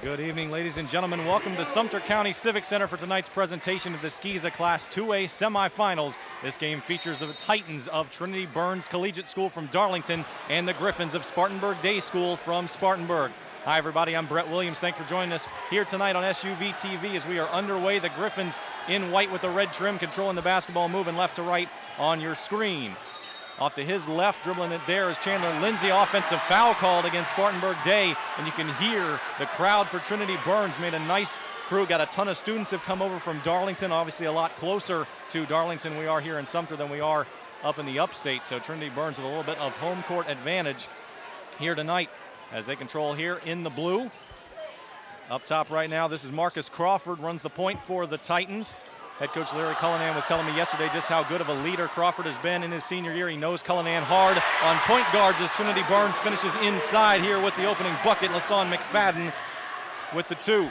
Good evening, ladies and gentlemen. Welcome to Sumter County Civic Center for tonight's presentation of the SCISA Class 2A semifinals. This game features the Titans of Trinity-Byrnes Collegiate School from Darlington and the Griffins of Spartanburg Day School from Spartanburg. Hi, everybody. I'm Brett Williams. Thanks for joining us here tonight on SUVtv as we are underway. The Griffins in white with the red trim, controlling the basketball, moving left to right on your screen. Off to his left, dribbling it there is Chandler Lindsay. Offensive foul called against Spartanburg Day, and you can hear the crowd for Trinity-Byrnes. Made a nice crew. Got a ton of students have come over from Darlington, obviously a lot closer to Darlington we are here in Sumter than we are up in the upstate. So Trinity-Byrnes with a little bit of home court advantage here tonight as they control here in the blue. Up top right now, this is Marcus Crawford, runs the point for the Titans. Head coach Larry Cullinan was telling me yesterday just how good of a leader Crawford has been in his senior year. He knows Cullinan hard on point guards as Trinity-Byrnes finishes inside here with the opening bucket. LaSawn McFadden with the two.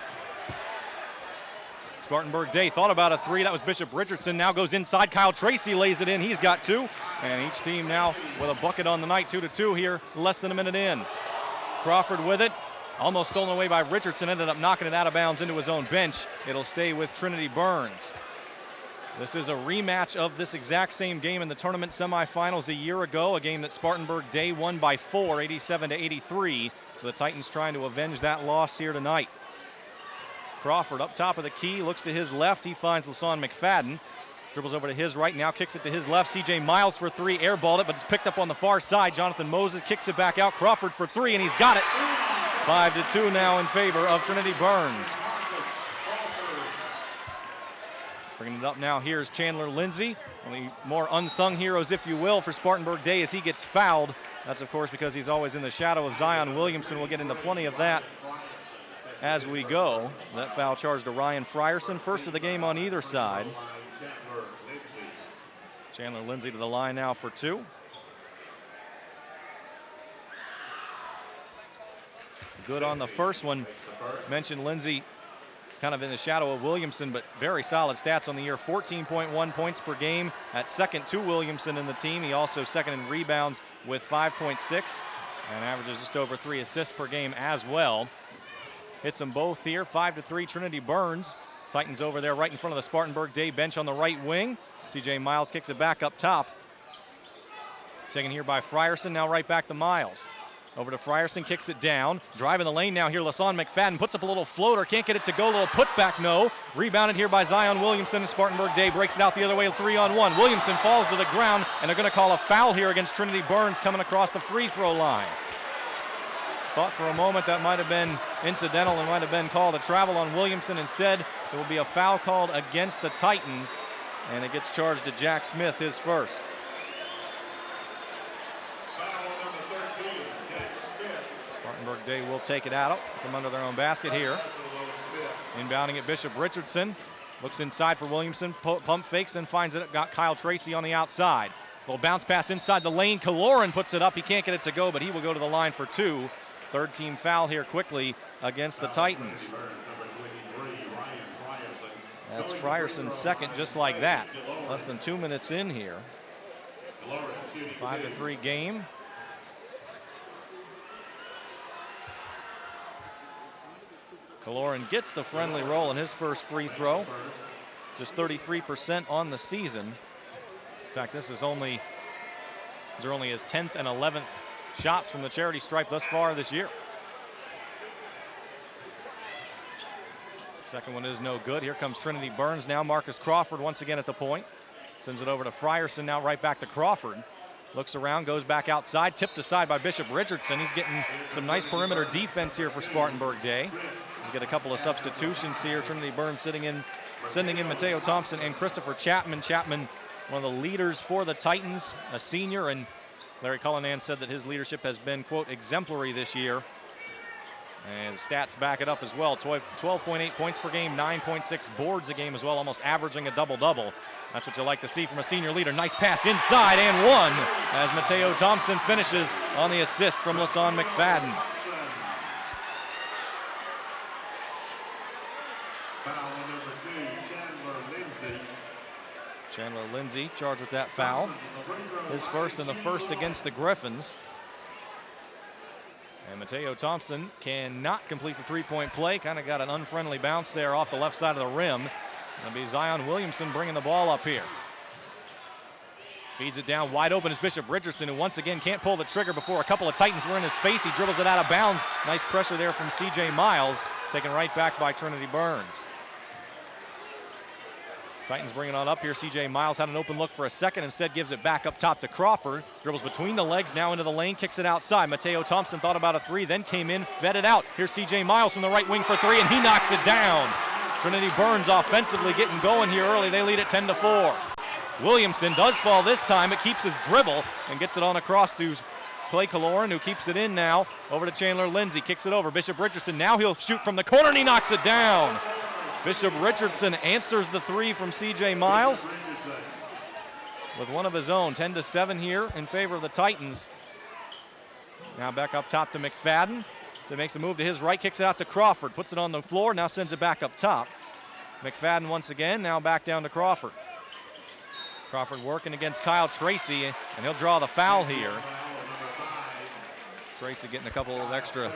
Spartanburg Day thought about a three. That was Bishop Richardson. Now goes inside. Kyle Tracy lays it in. He's got two. And each team now with a bucket on the night, 2-2 here, less than a minute in. Crawford with it. Almost stolen away by Richardson. Ended up knocking it out of bounds into his own bench. It'll stay with Trinity-Byrnes. This is a rematch of this exact same game in the tournament semifinals a year ago, a game that Spartanburg Day won by 4, 87-83. So the Titans trying to avenge that loss here tonight. Crawford up top of the key, looks to his left. He finds LaSawn McFadden. Dribbles over to his right, now kicks it to his left. C.J. Miles for three, airballed it, but it's picked up on the far side. Jonathan Moses kicks it back out. Crawford for three, and he's got it. 5-2 now in favor of Trinity-Byrnes. Bringing it up now, here's Chandler Lindsay. One of the more unsung heroes, if you will, for Spartanburg Day as he gets fouled. That's, of course, because he's always in the shadow of Zion Williamson. We'll get into plenty of that as we go. That foul charge to Ryan Frierson, first of the game on either side. Chandler Lindsay to the line now for two. Good on the first one. Mentioned Lindsay kind of in the shadow of Williamson, but very solid stats on the year. 14.1 points per game at second to Williamson in the team. He also second in rebounds with 5.6 and averages just over 3 assists per game as well. Hits them both here. 5-3 Trinity-Byrnes. Titans over there right in front of the Spartanburg Day bench on the right wing. C.J. Miles kicks it back up top. Taken here by Frierson, now right back to Miles. Over to Frierson, kicks it down. Driving the lane now here, LaSawn McFadden puts up a little floater, can't get it to go, little putback, no. Rebounded here by Zion Williamson, and Spartanburg Day breaks it out the other way, 3-on-1. Williamson falls to the ground, and they're gonna call a foul here against Trinity-Byrnes coming across the free throw line. Thought for a moment that might have been incidental and might have been called a travel on Williamson. Instead, it will be a foul called against the Titans, and it gets charged to Jack Smith, his first. Spartanburg Day will take it out from under their own basket here. Inbounding it, Bishop Richardson. Looks inside for Williamson, pump fakes and finds it. Got Kyle Tracy on the outside. Little bounce pass inside the lane. Kaloran puts it up. He can't get it to go, but he will go to the line for two. Third team foul here quickly against the Titans. That's Frierson's second, just like that. Less than 2 minutes in here. 5-3 game. Kaloran gets the friendly roll in his first free throw. Just 33% on the season. In fact, these are only his 10th and 11th shots from the charity stripe thus far this year. Second one is no good. Here comes Trinity-Byrnes now. Marcus Crawford once again at the point. Sends it over to Frierson, now right back to Crawford. Looks around, goes back outside, tipped aside by Bishop Richardson. He's getting some nice perimeter defense here for Spartanburg Day. We get a couple of substitutions here. Trinity-Byrnes sending in Mateo Thompson and Christopher Chapman. Chapman, one of the leaders for the Titans, a senior, and Larry Cullinan said that his leadership has been, quote, exemplary this year. And stats back it up as well. 12.8 points per game, 9.6 boards a game as well, almost averaging a double-double. That's what you like to see from a senior leader. Nice pass inside and one as Mateo Thompson finishes on the assist from LaSawn McFadden. Chandler Lindsay charged with that foul. His first and the first against the Griffins. And Mateo Thompson cannot complete the three-point play. Kind of got an unfriendly bounce there off the left side of the rim. It'll be Zion Williamson bringing the ball up here. Feeds it down wide open is Bishop Richardson, who once again can't pull the trigger before a couple of Titans were in his face. He dribbles it out of bounds. Nice pressure there from C.J. Miles, taken right back by Trinity-Byrnes. Titans bring it on up here. C.J. Miles had an open look for a second, instead gives it back up top to Crawford. Dribbles between the legs, now into the lane, kicks it outside. Mateo Thompson thought about a three, then came in, fed it out. Here's C.J. Miles from the right wing for three, and he knocks it down. Trinity-Byrnes offensively getting going here early. They lead at 10-4. Williamson does fall this time, but keeps his dribble and gets it on across to Clay Kaloran, who keeps it in now. Over to Chandler Lindsay, kicks it over. Bishop Richardson, now he'll shoot from the corner, and he knocks it down. Bishop Richardson answers the three from C.J. Miles with one of his own. 10-7 here in favor of the Titans. Now back up top to McFadden. That makes a move to his right, kicks it out to Crawford, puts it on the floor, now sends it back up top. McFadden once again, now back down to Crawford. Crawford working against Kyle Tracy, and he'll draw the foul here. Tracy getting a couple of extra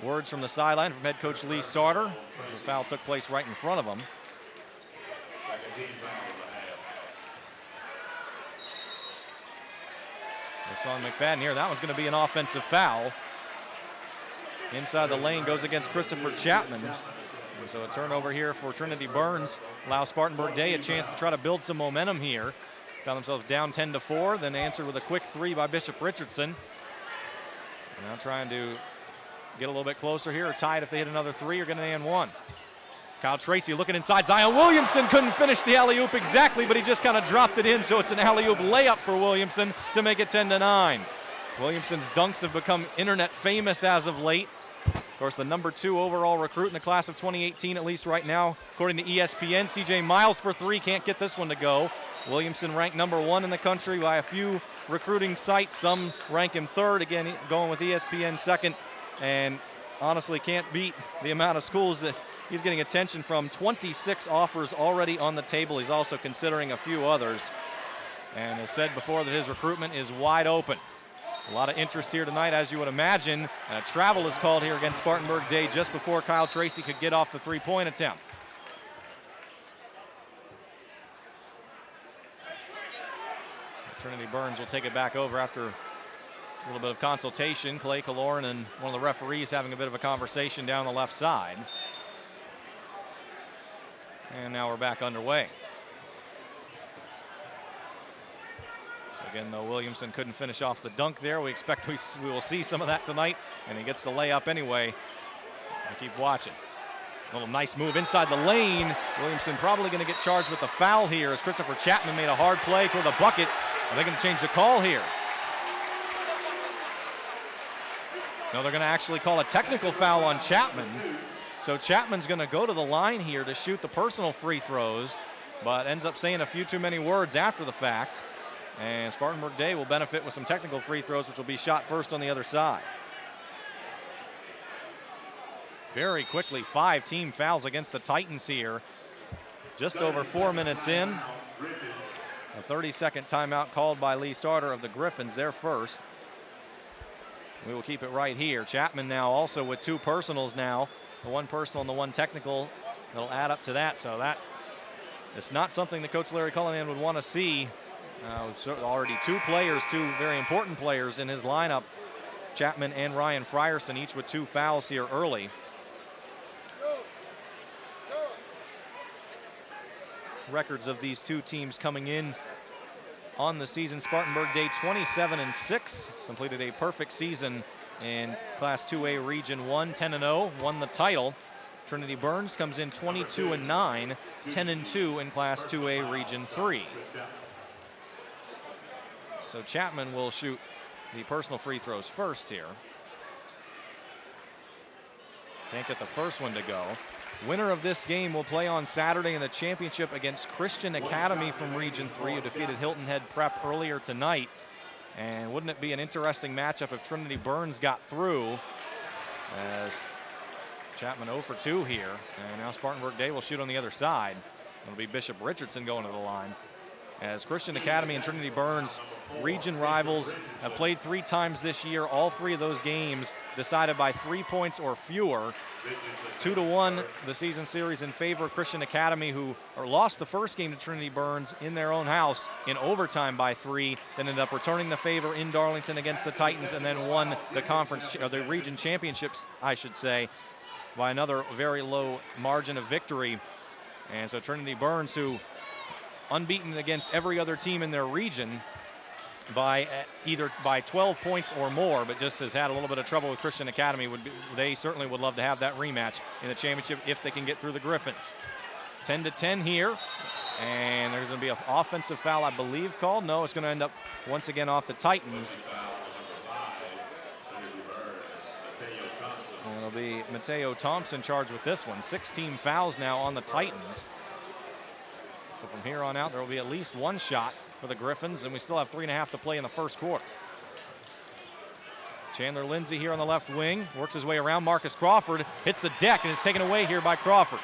words from the sideline from head coach Lee Sarter. The foul took place right in front of him. It's on McFadden here. That one's going to be an offensive foul. Inside the lane goes against Christopher Chapman. And so a turnover here for Trinity-Byrnes allows Spartanburg Day a chance to try to build some momentum here. Found themselves down 10-4, then answered with a quick three by Bishop Richardson. Now trying to get a little bit closer here, or tied if they hit another three, or going to and one. Kyle Tracy looking inside. Zion Williamson couldn't finish the alley-oop exactly, but he just kind of dropped it in, so it's an alley-oop layup for Williamson to make it 10-9. Williamson's dunks have become internet famous as of late. Of course, the number 2 overall recruit in the class of 2018, at least right now, according to ESPN. C.J. Miles for three, can't get this one to go. Williamson ranked number 1 in the country by a few recruiting sites. Some rank him third, again, going with ESPN second, and honestly can't beat the amount of schools that he's getting attention from. 26 offers already on the table. He's also considering a few others, and has said before that his recruitment is wide open. A lot of interest here tonight, as you would imagine. Travel is called here against Spartanburg Day just before Kyle Tracy could get off the three-point attempt. Trinity-Byrnes will take it back over after a little bit of consultation. Clay Kaloran and one of the referees having a bit of a conversation down the left side. And now we're back underway. So again, though Williamson couldn't finish off the dunk there, we expect we will see some of that tonight, and he gets the layup anyway. We'll keep watching. A little nice move inside the lane. Williamson probably going to get charged with the foul here as Christopher Chapman made a hard play toward the bucket. Are they going to change the call here? No, they're going to actually call a technical foul on Chapman. So Chapman's going to go to the line here to shoot the personal free throws, but ends up saying a few too many words after the fact. And Spartanburg Day will benefit with some technical free throws, which will be shot first on the other side. Very quickly, 5 team fouls against the Titans here. Just over 4 minutes in. A 30-second timeout called by Lee Sarter of the Griffins, their first. We will keep it right here. Chapman now also with 2 personals now. The 1 personal and the 1 technical. That'll add up to that. So that is not something that Coach Larry Cullinan would want to see. Already 2 players, 2 very important players in his lineup. Chapman and Ryan Frierson, each with 2 fouls here early. Records of these 2 teams coming in on the season. Spartanburg Day 27-6, completed a perfect season in Class 2A Region 1, 10-0, won the title. Trinity-Byrnes comes in 22-9, 10-2 in Class 2A Region 3. So Chapman will shoot the personal free throws first here. Can't get the first one to go. Winner of this game will play on Saturday in the championship against Christian Academy from Region 3, who defeated Hilton Head Prep earlier tonight. And wouldn't it be an interesting matchup if Trinity-Byrnes got through, as Chapman 0 for 2 here. And now Spartanburg Day will shoot on the other side. It'll be Bishop Richardson going to the line. as Christian Academy and Trinity-Byrnes, region rivals, have played 3 times this year. All 3 of those games decided by 3 points or fewer. 2-1 the season series in favor of Christian Academy, who lost the first game to Trinity-Byrnes in their own house in overtime by 3, then ended up returning the favor in Darlington against the Titans, and then won the conference, or the region championships, I should say, by another very low margin of victory. And so Trinity-Byrnes, who unbeaten against every other team in their region by either by 12 points or more, but just has had a little bit of trouble with Christian Academy. They certainly would love to have that rematch in the championship if they can get through the Griffins. 10-10 here, and there's going to be an offensive foul, I believe, called. No, it's going to end up once again off the Titans. And it'll be Mateo Thompson charged with this one. 16 fouls now on the Titans. So from here on out, there will be at least 1 shot for the Griffins, and we still have 3.5 to play in the first quarter. Chandler Lindsay here on the left wing, works his way around. Marcus Crawford hits the deck and is taken away here by Crawford.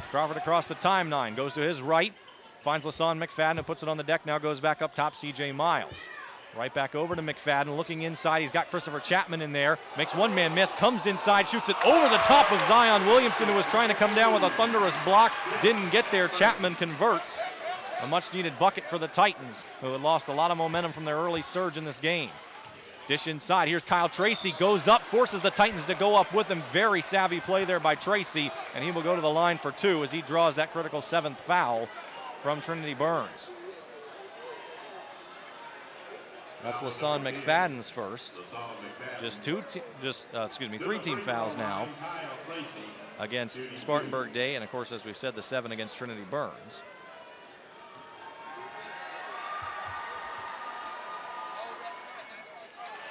Crawford across the timeline, goes to his right, finds LaSawn McFadden, who puts it on the deck, now goes back up top, CJ Miles. Right back over to McFadden, looking inside. He's got Christopher Chapman in there. Makes one man miss, comes inside, shoots it over the top of Zion Williamson, who was trying to come down with a thunderous block. Didn't get there. Chapman converts. A much-needed bucket for the Titans, who had lost a lot of momentum from their early surge in this game. Dish inside. Here's Kyle Tracy. Goes up, forces the Titans to go up with him. Very savvy play there by Tracy, and he will go to the line for 2 as he draws that critical 7th foul from Trinity-Byrnes. That's LaSawn McFadden's first. Just 3 team fouls now against Spartanburg Day, and of course, as we've said, the 7 against Trinity-Byrnes.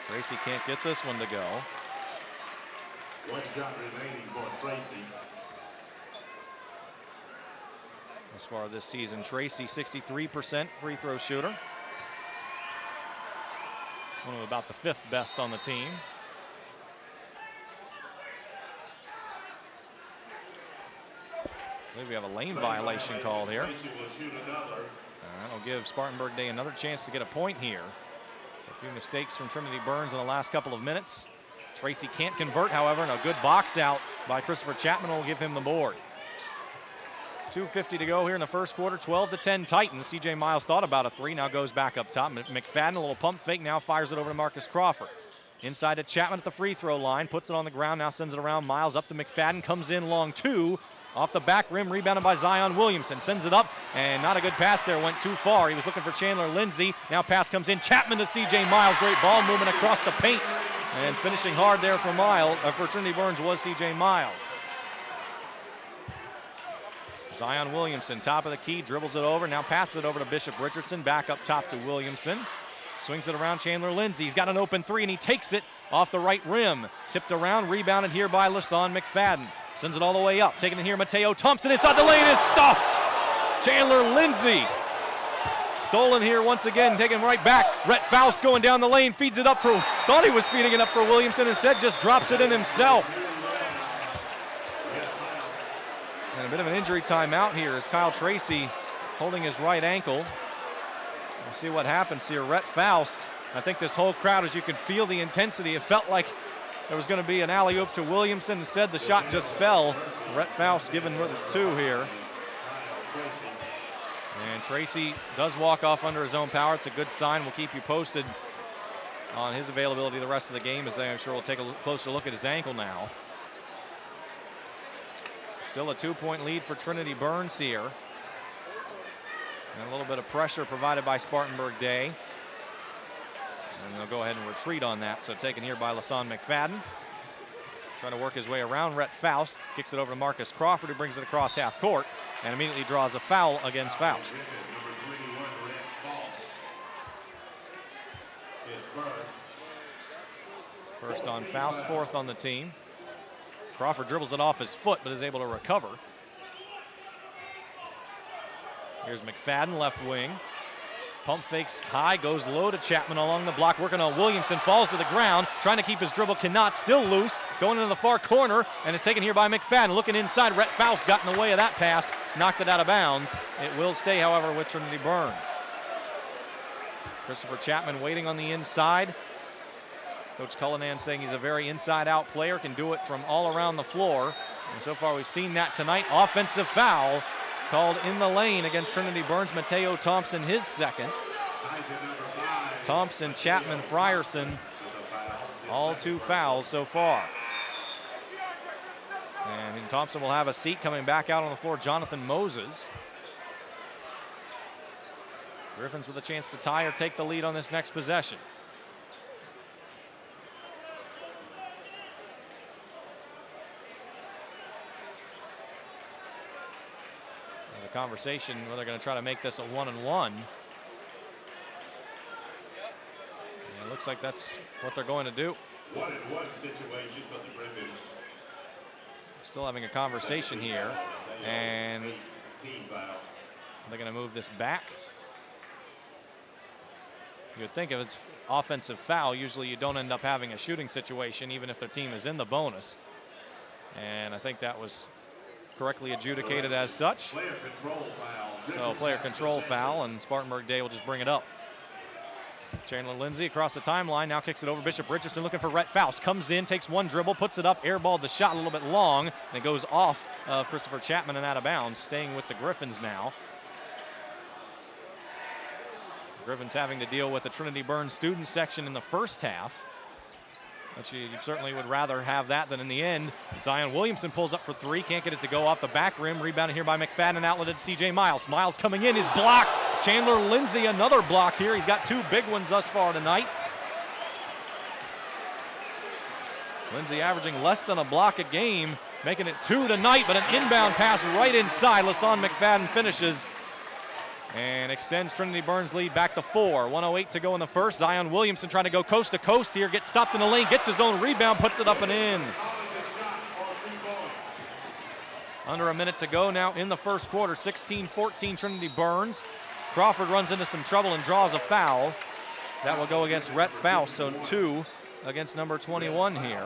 Tracy can't get this one to go. 1 shot remaining for Tracy. As far as this season, Tracy 63% free throw shooter. One of about the 5th best on the team. I believe we have a lane violation called here. That'll give Spartanburg Day another chance to get a point here. So a few mistakes from Trinity-Byrnes in the last couple of minutes. Tracy can't convert, however, and a good box out by Christopher Chapman will give him the board. 2:50 to go here in the first quarter. 12-10 Titans. CJ Miles thought about a 3, now goes back up top. McFadden, a little pump fake, now fires it over to Marcus Crawford. Inside to Chapman at the free throw line, puts it on the ground, now sends it around. Miles up to McFadden, comes in long 2. Off the back rim, rebounded by Zion Williamson. Sends it up, and not a good pass there, went too far. He was looking for Chandler Lindsay. Now pass comes in, Chapman to CJ Miles. Great ball movement across the paint. And finishing hard there for Trinity-Byrnes was CJ Miles. Zion Williamson, top of the key, dribbles it over, now passes it over to Bishop Richardson, back up top to Williamson. Swings it around Chandler Lindsay. He's got an open 3, and he takes it off the right rim. Tipped around, rebounded here by LaSawn McFadden. Sends it all the way up, taking it here, Mateo Thompson inside the lane is stuffed. Chandler Lindsay. Stolen here once again, taken right back. Rhett Faust going down the lane, feeds it up for, thought he was feeding it up for Williamson, instead just drops it in himself. And a bit of an injury timeout here as Kyle Tracy holding his right ankle. We'll see what happens here. Rhett Faust, I think this whole crowd, as you can feel the intensity, it felt like there was going to be an alley-oop to Williamson. Instead, the shot just fell. Rhett Faust given the 2 here. And Tracy does walk off under his own power. It's a good sign. We'll keep you posted on his availability the rest of the game, as I'm sure we'll take a closer look at his ankle now. Still a 2-point lead for Trinity-Byrnes here. And a little bit of pressure provided by Spartanburg Day. And they'll go ahead and retreat on that. So taken here by LaSawn McFadden. Trying to work his way around Rhett Faust. Kicks it over to Marcus Crawford, who brings it across half court and immediately draws a foul against Faust. First on Faust, 4th on the team. Crawford dribbles it off his foot, but is able to recover. Here's McFadden, left wing. Pump fakes high, goes low to Chapman along the block, working on Williamson, falls to the ground, trying to keep his dribble, cannot, still loose, going into the far corner, and is taken here by McFadden. Looking inside, Rhett Faust got in the way of that pass, knocked it out of bounds. It will stay, however, with Trinity-Byrnes. Christopher Chapman waiting on the inside. Coach Cullinan saying he's a very inside-out player, can do it from all around the floor. And so far we've seen that tonight. Offensive foul called in the lane against Trinity-Byrnes. Mateo Thompson, his second. Thompson, Chapman, Frierson, all 2 fouls so far. And Thompson will have a seat. Coming back out on the floor, Jonathan Moses. Griffins with a chance to tie or take the lead on this next possession. There's a conversation where they're going to try to make this a 1-and-1. It looks like that's what they're going to do. 1-and-1 situation for the Griffins. Still having a conversation here, and they're going to move this back. You would think if it's offensive foul, usually you don't end up having a shooting situation, even if their team is in the bonus. And I think that was correctly adjudicated as such. Player control foul. So player control foul, and Spartanburg Day will just bring it up. Chandler Lindsay across the timeline, now kicks it over. Bishop Richardson looking for Rhett Faust. Comes in, takes one dribble, puts it up, airballed the shot a little bit long, and it goes off of Christopher Chapman and out of bounds, staying with the Griffins now. Griffins having to deal with the Trinity-Byrnes student section in the first half. But you certainly would rather have that than in the end. Zion Williamson pulls up for 3, can't get it to go off the back rim. Rebounded here by McFadden, outletted C.J. Miles. Miles coming in is blocked. Chandler Lindsay, another block here. He's got 2 big ones thus far tonight. Lindsay averaging less than a block a game, making it 2 tonight, but an inbound pass right inside. Lasan McFadden finishes and extends Trinity-Byrnes' lead back to 4. 1:08 to go in the first. Zion Williamson trying to go coast to coast here, gets stopped in the lane, gets his own rebound, puts it up and in. Under a minute to go now in the first quarter. 16-14 Trinity-Byrnes. Crawford runs into some trouble and draws a foul. That will go against Rhett Faust, so 2 against number 21 here.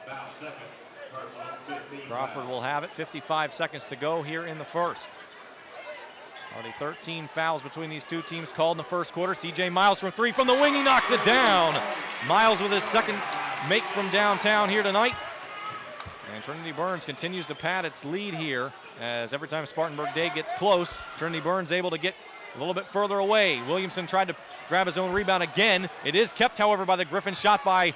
Foul second. Crawford will have it. 55 seconds to go here in the first. Already 13 fouls between these two teams called in the first quarter. C.J. Miles from 3 from the wing. He knocks it down. Miles with his second make from downtown here tonight. And Trinity-Byrnes continues to pad its lead here, as every time Spartanburg Day gets close, Trinity-Byrnes able to get a little bit further away. Williamson tried to grab his own rebound again. It is kept, however, by the Griffins. Shot by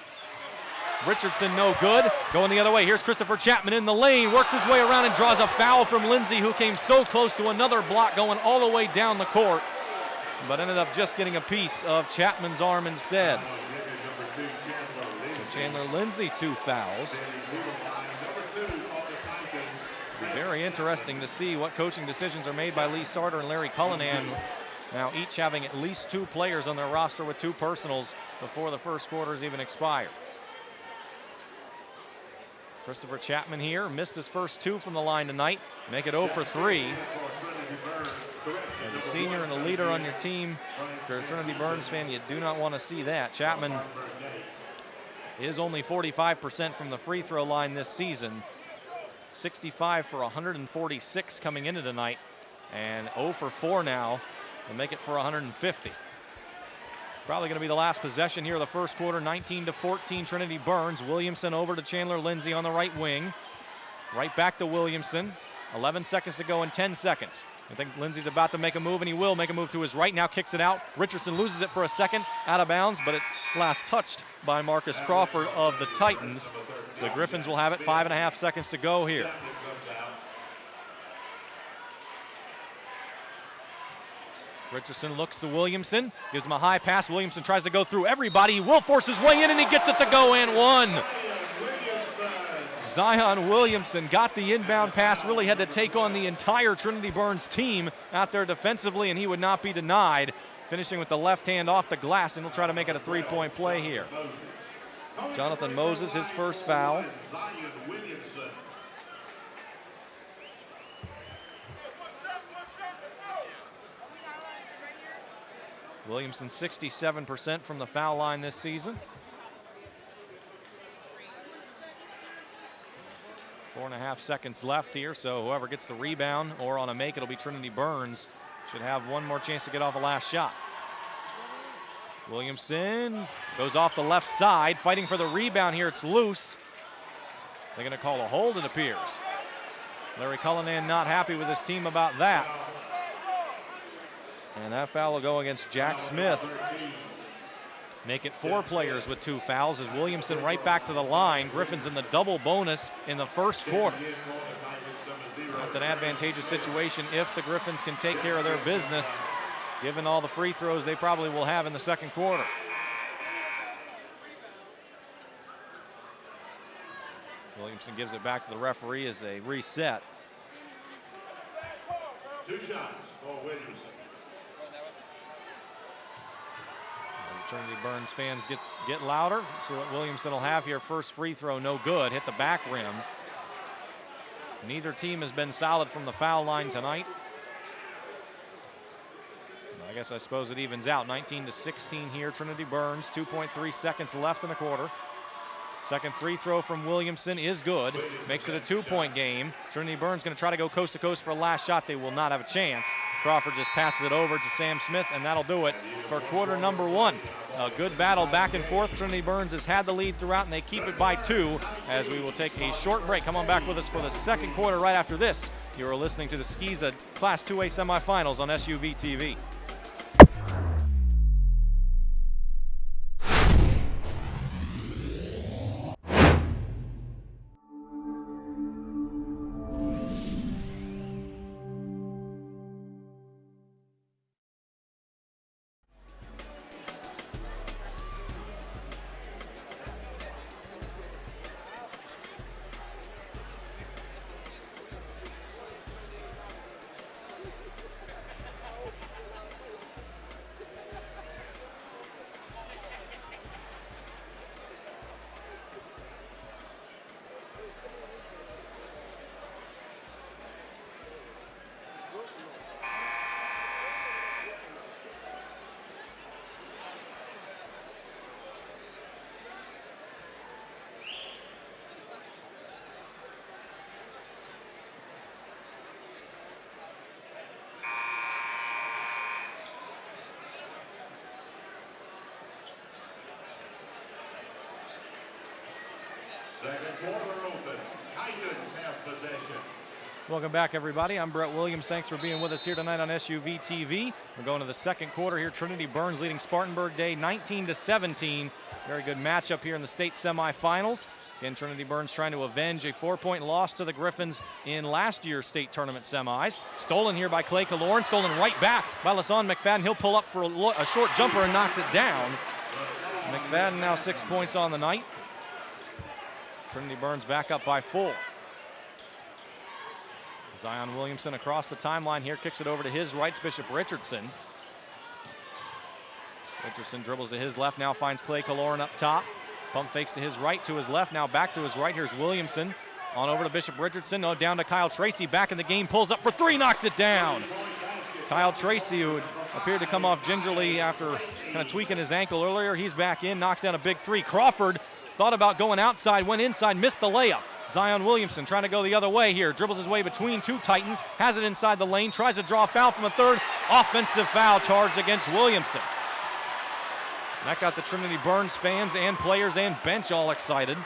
Richardson, no good. Going the other way. Here's Christopher Chapman in the lane, works his way around and draws a foul from Lindsay, who came so close to another block going all the way down the court, but ended up just getting a piece of Chapman's arm instead. So Chandler Lindsay, 2 fouls. Very interesting to see what coaching decisions are made by Lee Sarter and Larry Cullinan. Now each having at least 2 players on their roster with 2 personals before the first quarter is even expired. Christopher Chapman here, missed his first 2 from the line tonight. Make it 0 for 3. As a senior and a leader on your team, if you're a Trinity-Byrnes fan, you do not want to see that. Chapman is only 45% from the free throw line this season. 65 for 146 coming into tonight, and 0 for 4 now to make it for 150. Probably going to be the last possession here of the first quarter. 19-14 Trinity-Byrnes. Williamson over to Chandler Lindsay on the right wing. Right back to Williamson. 11 seconds to go in 10 seconds. I think Lindsay's about to make a move, and he will make a move to his right. Now kicks it out. Richardson loses it for a second, out of bounds, but it last touched by Marcus Crawford of the Titans. So the Griffins will have it. 5.5 seconds to go here. Richardson looks to Williamson, gives him a high pass. Williamson tries to go through everybody. He will force his way in, and he gets it to go and 1. Zion Williamson got the inbound pass, really had to take on the entire Trinity-Byrnes team out there defensively, and he would not be denied. Finishing with the left hand off the glass, and he'll try to make it a 3-point play here. Jonathan Moses, his first foul. Williamson 67% from the foul line this season. 4.5 seconds left here, so whoever gets the rebound or on a make, it'll be Trinity-Byrnes. Should have one more chance to get off the last shot. Williamson goes off the left side, fighting for the rebound here. It's loose. They're going to call a hold, it appears. Larry Cullinan not happy with his team about that. And that foul will go against Jack Smith. Make it 4 players with 2 fouls as Williamson right back to the line. Griffin's in the double bonus in the first quarter. That's an advantageous situation if the Griffins can take care of their business, given all the free throws they probably will have in the second quarter. Williamson gives it back to the referee as a reset. 2 shots for Williamson. As Trinity-Byrnes fans get louder, so what Williamson will have here. First free throw, no good, hit the back rim. Neither team has been solid from the foul line tonight. I suppose it evens out. 19-16 here, Trinity-Byrnes, 2.3 seconds left in the quarter. Second free throw from Williamson is good. Makes it a 2-point game. Trinity-Byrnes going to try to go coast to coast for a last shot. They will not have a chance. Crawford just passes it over to Sam Smith, and that'll do it for quarter number 1. A good battle back and forth. Trinity-Byrnes has had the lead throughout, and they keep it by 2 as we will take a short break. Come on back with us for the second quarter right after this. You are listening to the SCISA Class 2A semifinals on SUVtv. Second quarter opens. Titans have possession. Welcome back, everybody. I'm Brett Williams. Thanks for being with us here tonight on SUVtv. We're going to the second quarter here. Trinity-Byrnes leading Spartanburg Day 19-17. Very good matchup here in the state semifinals. Again, Trinity-Byrnes trying to avenge a 4-point loss to the Griffins in last year's state tournament semis. Stolen here by Clay Kaloran. Stolen right back by LaSawn McFadden. He'll pull up for a short jumper and knocks it down. McFadden now 6 points on the night. Trinity-Byrnes back up by 4. Zion Williamson across the timeline here, kicks it over to his right, Bishop Richardson. Richardson dribbles to his left, now finds Clay Kaloran up top. Pump fakes to his right, to his left, now back to his right. Here's Williamson. On over to Bishop Richardson, no, down to Kyle Tracy, back in the game, pulls up for 3, knocks it down. Kyle Tracy, who appeared to come off gingerly after kind of tweaking his ankle earlier, he's back in, knocks down a big 3. Crawford thought about going outside, went inside, missed the layup. Zion Williamson trying to go the other way here, dribbles his way between 2 Titans, has it inside the lane, tries to draw a foul from a third. Offensive foul charged against Williamson. That got the Trinity-Byrnes fans and players and bench all excited.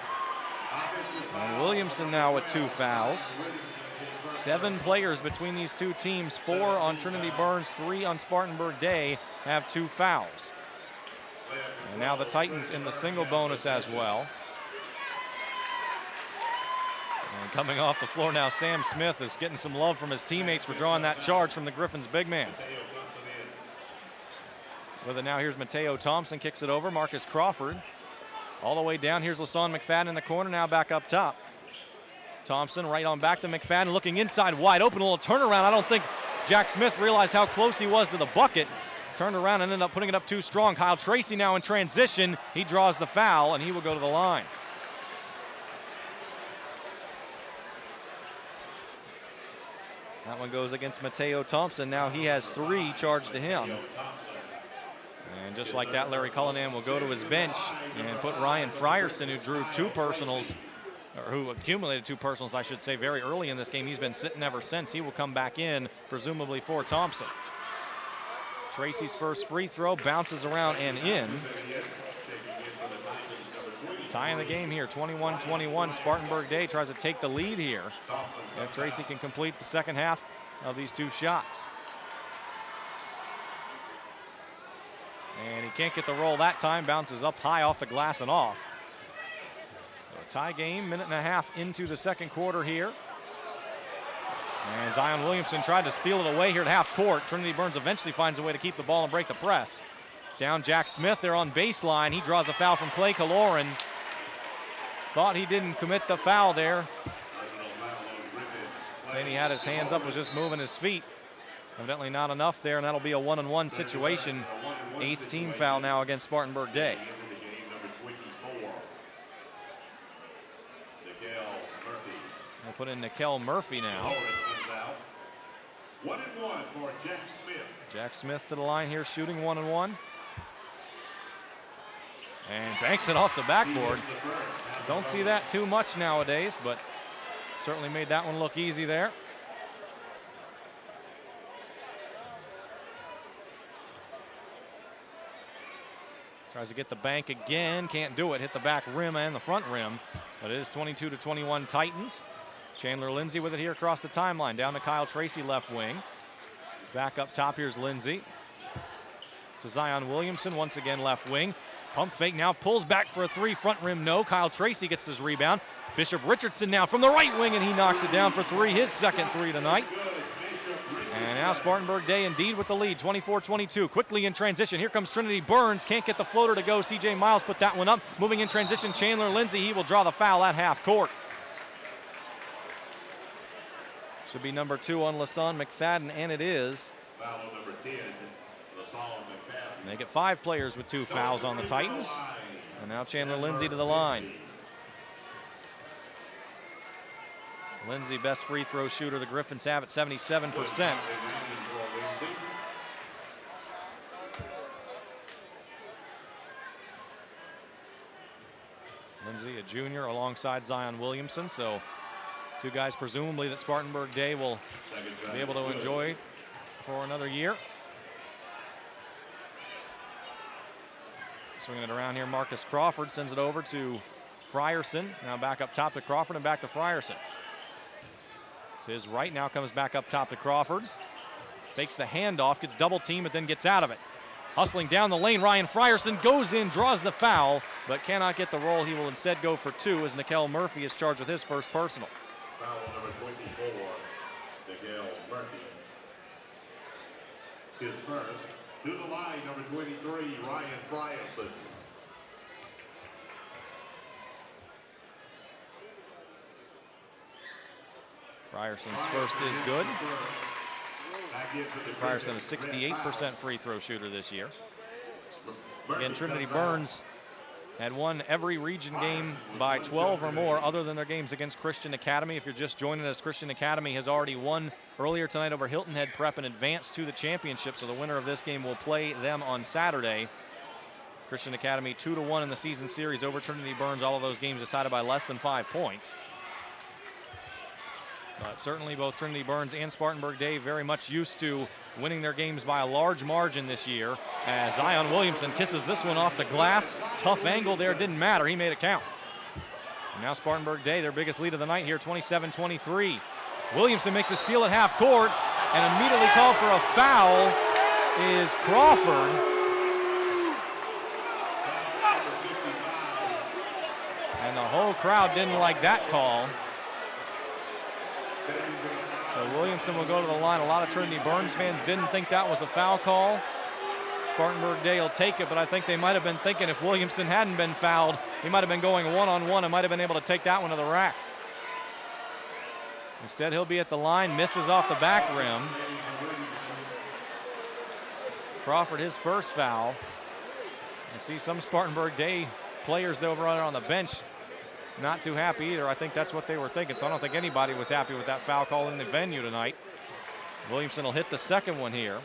And Williamson now with 2 fouls. 7 players between these 2 teams, 4 on Trinity-Byrnes, 3 on Spartanburg Day, have 2 fouls. And now the Titans in the single bonus as well. And coming off the floor now, Sam Smith is getting some love from his teammates for drawing that charge from the Griffins' big man. With it now, here's Mateo Thompson, kicks it over. Marcus Crawford all the way down. Here's LaSawn McFadden in the corner, now back up top. Thompson right on back to McFadden, looking inside, wide open, a little turnaround. I don't think Jack Smith realized how close he was to the bucket. Turned around and ended up putting it up too strong. Kyle Tracy now in transition. He draws the foul, and he will go to the line. That one goes against Mateo Thompson. Now he has 3 charged to him. And just like that, Larry Cullinan will go to his bench and put Ryan Frierson, who drew 2 personals, or who accumulated 2 personals, I should say, very early in this game. He's been sitting ever since. He will come back in, presumably for Thompson. Tracy's first free throw bounces around and in. Tying the game here, 21-21. Spartanburg Day tries to take the lead here if Tracy can complete the second half of these 2 shots. And he can't get the roll that time. Bounces up high off the glass and off. So a tie game, 1.5 minutes into the second quarter here. And Zion Williamson tried to steal it away here at half court. Trinity-Byrnes eventually finds a way to keep the ball and break the press. Down Jack Smith there on baseline. He draws a foul from Clay Kaloran. Thought he didn't commit the foul there. Saying he had his hands up, was just moving his feet. Evidently not enough there, and that'll be a 1-on-1 situation. 8th team foul now against Spartanburg Day. We'll put in Nickel Murphy now. 1-1 for Jack Smith. Jack Smith to the line here, shooting 1-1. And banks it off the backboard. Don't see that too much nowadays, but certainly made that one look easy there. Tries to get the bank again, can't do it. Hit the back rim and the front rim, but it is 22-21 Titans. Chandler Lindsay with it here across the timeline. Down to Kyle Tracy, left wing. Back up top, here's Lindsay. To Zion Williamson, once again left wing. Pump fake now, pulls back for a 3, front rim no. Kyle Tracy gets his rebound. Bishop Richardson now from the right wing, and he knocks it down for 3, his second 3 tonight. And now Spartanburg Day indeed with the lead, 24-22. Quickly in transition, here comes Trinity-Byrnes. Can't get the floater to go. CJ Miles put that one up. Moving in transition, Chandler Lindsay. He will draw the foul at half court. Should be number 2 on LaSawn McFadden, and it is. Foul number 10, LaSawn McFadden. They get 5 players with 2 fouls on the Titans. And now Chandler Lindsay to the line. Lindsay, best free throw shooter the Griffins have at 77%. Lindsay, a junior, alongside Zion Williamson. So 2 guys presumably that Spartanburg Day will be able to enjoy for another year. Swinging it around here, Marcus Crawford sends it over to Frierson. Now back up top to Crawford and back to Frierson. To his right, now comes back up top to Crawford. Fakes the handoff, gets double teamed, but then gets out of it. Hustling down the lane, Ryan Frierson goes in, draws the foul, but cannot get the roll. He will instead go for 2 as Nickel Murphy is charged with his first personal. Foul number 24, Nickel Murphy. His first. To the line, number 23, Ryan Frierson. Frierson's first is good. Frierson, a 68% free throw shooter this year. Again, Trinity-Byrnes had won every region game by 12 or more other than their games against Christian Academy. If you're just joining us, Christian Academy has already won earlier tonight over Hilton Head Prep and advanced to the championship. So the winner of this game will play them on Saturday. Christian Academy 2-1 in the season series over Trinity-Byrnes. All of those games decided by less than 5 points. But certainly both Trinity-Byrnes and Spartanburg Day very much used to winning their games by a large margin this year. As Zion Williamson kisses this one off the glass. Tough angle there, didn't matter, he made it count. And now Spartanburg Day, their biggest lead of the night here, 27-23. Williamson makes a steal at half court and immediately called for a foul is Crawford. And the whole crowd didn't like that call. So Williamson will go to the line. A lot of Trinity-Byrnes fans didn't think that was a foul call. Spartanburg Day will take it, but I think they might have been thinking if Williamson hadn't been fouled, he might have been going one-on-one and might have been able to take that one to the rack. Instead, he'll be at the line, misses off the back rim. Crawford, his first foul. You see some Spartanburg Day players over on the bench not too happy either. I think that's what they were thinking, so I don't think anybody was happy with that foul call in the venue tonight. Williamson will hit the second one here.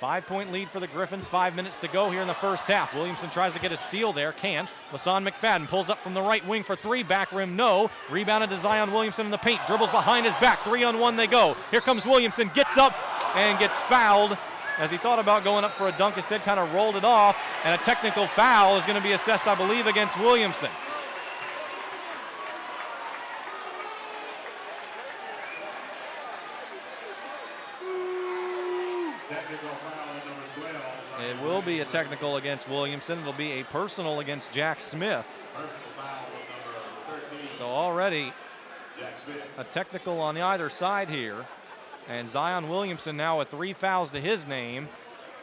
5-point lead for the Griffins, 5 minutes to go here in the first half. Williamson tries to get a steal there, can't. LaSawn McFadden pulls up from the right wing for three, back rim, no. Rebounded to Zion Williamson in the paint, dribbles behind his back, 3-on-1 they go. Here comes Williamson, gets up and gets fouled. As he thought about going up for a dunk, his head kind of rolled it off, and a technical foul is going to be assessed, I believe, against Williamson. It will be a technical against Williamson. It'll be a personal against Jack Smith. So already a technical on either side here. And Zion Williamson now with 3 fouls to his name.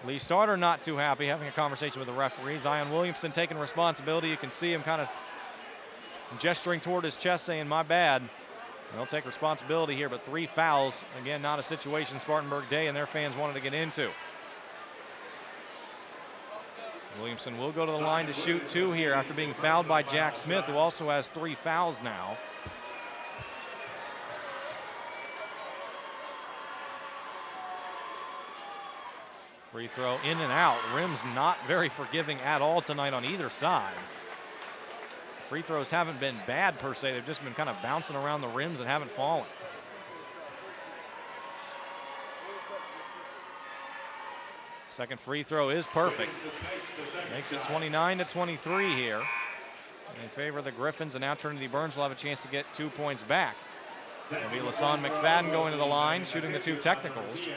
Lee Sarter not too happy, having a conversation with the referee. Zion Williamson taking responsibility. You can see him kind of gesturing toward his chest saying, my bad. They'll take responsibility here, but 3 fouls. Again, not a situation Spartanburg Day and their fans wanted to get into. Williamson will go to the line to shoot 2 here after being fouled by Jack Smith, who also has 3 fouls now. Free throw in and out. Rim's not very forgiving at all tonight on either side. Free throws haven't been bad per se. They've just been kind of bouncing around the rims and haven't fallen. Second free throw is perfect. Makes it 29-23 here in favor of the Griffins, and now Trinity-Byrnes will have a chance to get 2 points back. It'll be LaSawn McFadden going to the line, shooting the 2 technicals.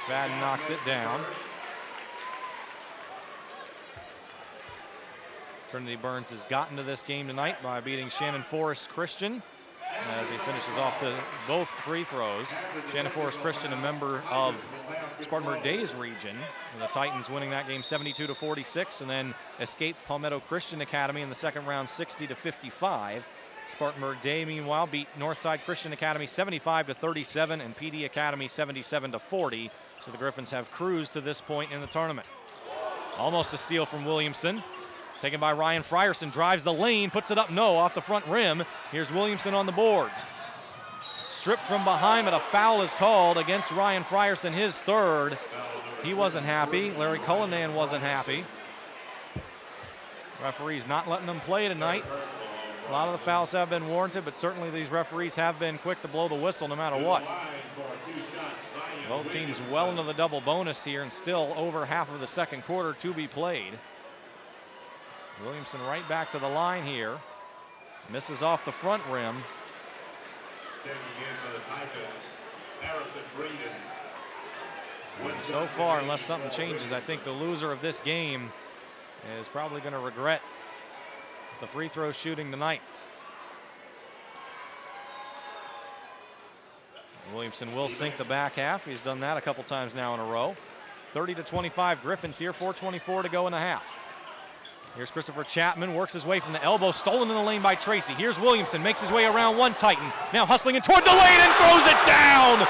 McFadden knocks it down. Trinity-Byrnes has gotten to this game tonight by beating Shannon Forest Christian as he finishes off both free throws. Shannon Forest Christian, a member of Spartanburg Day's region, and the Titans winning that game 72-46, and then escaped Palmetto Christian Academy in the second round 60-55. Spartanburg Day, meanwhile, beat Northside Christian Academy 75-37 and PD Academy 77-40. So the Griffins have cruised to this point in the tournament. Almost a steal from Williamson. Taken by Ryan Frierson, drives the lane, puts it up, no, off the front rim. Here's Williamson on the boards. Stripped from behind, but a foul is called against Ryan Frierson, his 3rd. He wasn't happy. Larry Cullinan wasn't happy. Referees not letting them play tonight. A lot of the fouls have been warranted, but certainly these referees have been quick to blow the whistle no matter what. Both teams well into the double bonus here, and still over half of the second quarter to be played. Williamson right back to the line here. Misses off the front rim. And so far, unless something changes, I think the loser of this game is probably going to regret the free throw shooting tonight. Williamson will sink the back half. He's done that a couple times now in a row. 30-25 Griffins here, 4:24 to go in the half. Here's Christopher Chapman, works his way from the elbow, stolen in the lane by Tracy. Here's Williamson, makes his way around one Titan. Now hustling in toward the lane and throws it down.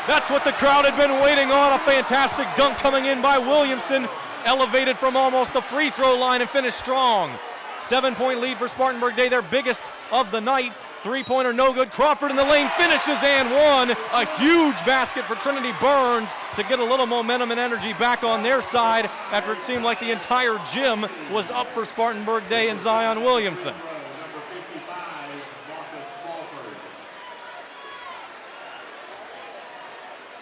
That's what the crowd had been waiting on. A fantastic dunk coming in by Williamson. Elevated from almost the free throw line and finished strong. 7-point lead for Spartanburg Day, their biggest of the night. 3-pointer no good. Crawford in the lane finishes and one. A huge basket for Trinity-Byrnes to get a little momentum and energy back on their side after it seemed like the entire gym was up for Spartanburg Day and Zion Williamson.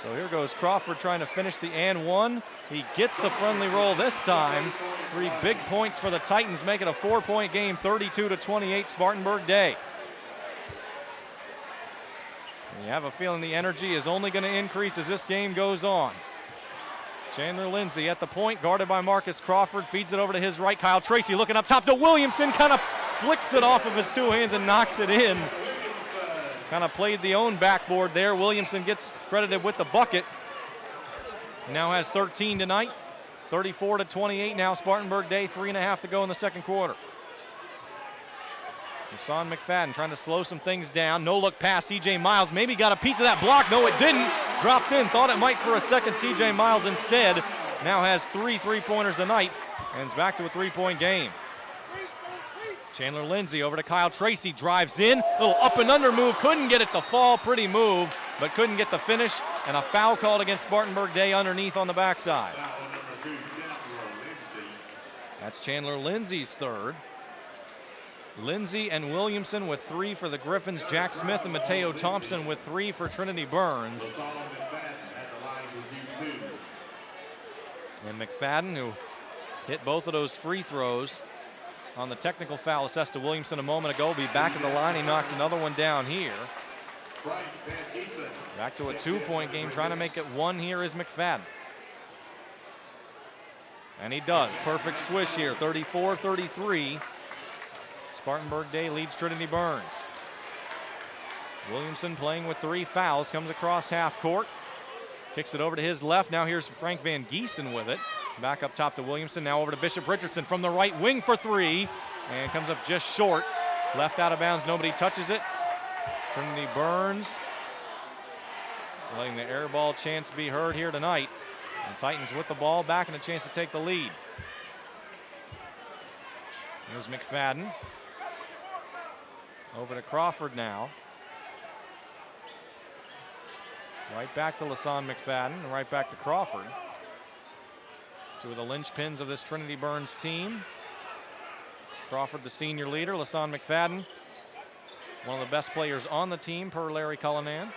So here goes Crawford trying to finish the and one. He gets the friendly roll this time. 3 big points for the Titans, make it a 4-point game, 32-28 Spartanburg Day. And you have a feeling the energy is only going to increase as this game goes on. Chandler Lindsay at the point, guarded by Marcus Crawford, feeds it over to his right. Kyle Tracy looking up top to Williamson, kind of flicks it off of his 2 hands and knocks it in. Kind of played the own backboard there. Williamson gets credited with the bucket. He now has 13 tonight. 34-28 now, Spartanburg Day, 3.5 to go in the second quarter. LaSawn McFadden trying to slow some things down. No look pass, C.J. Miles maybe got a piece of that block. No, it didn't. Dropped in, thought it might for a second. C.J. Miles instead now has 3 3-pointers tonight and is back to a 3-point game. Chandler Lindsay over to Kyle Tracy, drives in, little up and under move, couldn't get it to fall, pretty move, but couldn't get the finish, and a foul called against Spartanburg Day underneath on the backside. That's Chandler Lindsay's third. Lindsay and Williamson with 3 for the Griffins, Jack Smith and Mateo Thompson with 3 for Trinity-Byrnes. And McFadden, who hit both of those free throws on the technical foul assessed to Williamson a moment ago, will be back at the line. He knocks another one down here. Back to a 2-point game, trying to make it 1 here is McFadden. And he does. Perfect swish here, 34-33. Spartanburg Day leads Trinity-Byrnes. Williamson playing with 3 fouls, comes across half court. Kicks it over to his left. Now here's Frank Van Giesen with it. Back up top to Williamson. Now over to Bishop Richardson from the right wing for 3. And comes up just short. Left out of bounds. Nobody touches it. Trinity-Byrnes letting the air ball chance be heard here tonight. The Titans with the ball back and a chance to take the lead. Here's McFadden. Over to Crawford now. Right back to Lasan McFadden and right back to Crawford. 2 of the linchpins of this Trinity-Byrnes team. Crawford, the senior leader. Lasan McFadden, one of the best players on the team per Larry Cullinan.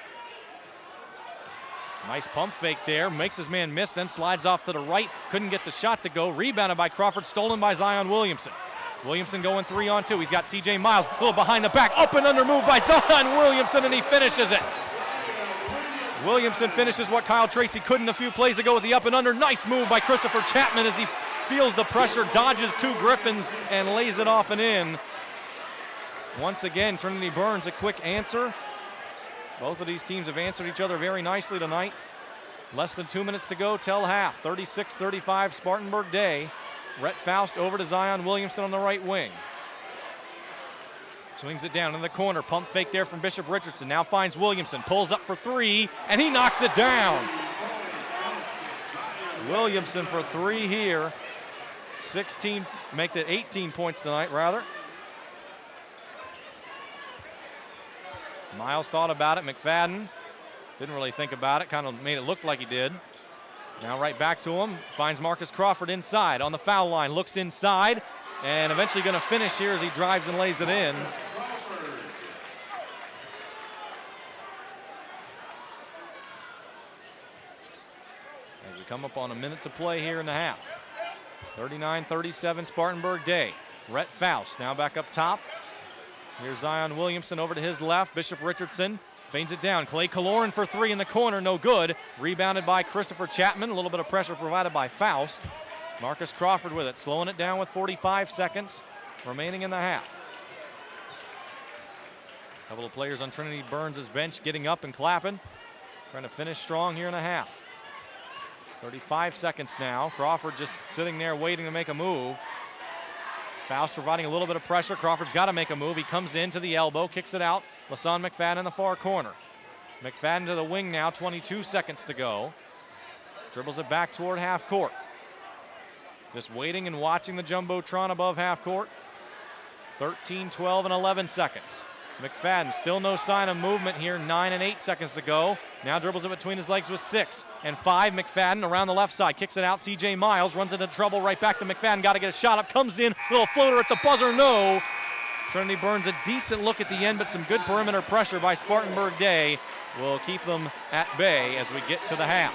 Nice pump fake there. Makes his man miss, then slides off to the right. Couldn't get the shot to go. Rebounded by Crawford, stolen by Zion Williamson. Williamson going 3-on-2. He's got C.J. Miles, a little behind the back. Up and under move by Zion Williamson, and he finishes it. Williamson finishes what Kyle Tracy couldn't a few plays ago with the up and under. Nice move by Christopher Chapman as he feels the pressure, dodges 2 Griffins, and lays it off and in. Once again, Trinity-Byrnes a quick answer. Both of these teams have answered each other very nicely tonight. Less than 2 minutes to go till half. 36-35 Spartanburg Day. Rhett Faust over to Zion Williamson on the right wing. Swings it down in the corner. Pump fake there from Bishop Richardson. Now finds Williamson. Pulls up for 3, and he knocks it down. Williamson for 3 here. 16, make it 18 points tonight, rather. Miles thought about it. McFadden didn't really think about it. Kind of made it look like he did. Now right back to him. Finds Marcus Crawford inside on the foul line. Looks inside. And eventually going to finish here as he drives and lays it in. As we come up on a minute to play here in the half. 39-37 Spartanburg Day. Rhett Faust now back up top. Here's Zion Williamson over to his left. Bishop Richardson feigns it down. Clay Kaloran for 3 in the corner, no good. Rebounded by Christopher Chapman. A little bit of pressure provided by Faust. Marcus Crawford with it, slowing it down with 45 seconds remaining in the half. A couple of players on Trinity-Byrnes' bench getting up and clapping. Trying to finish strong here in the half. 35 seconds now. Crawford just sitting there waiting to make a move. Faust providing a little bit of pressure. Crawford's got to make a move. He comes in to the elbow, kicks it out. Lasan McFadden in the far corner. McFadden to the wing now, 22 seconds to go. Dribbles it back toward half court. Just waiting and watching the Jumbotron above half court. 13, 12, and 11 seconds. McFadden, still no sign of movement here. 9 and 8 seconds to go. Now dribbles it between his legs with 6 and 5. McFadden around the left side, kicks it out. C.J. Miles runs into trouble. Right back to McFadden. Got to get a shot up. Comes in. Little floater at the buzzer. No. Trinity-Byrnes a decent look at the end, but some good perimeter pressure by Spartanburg Day will keep them at bay as we get to the half.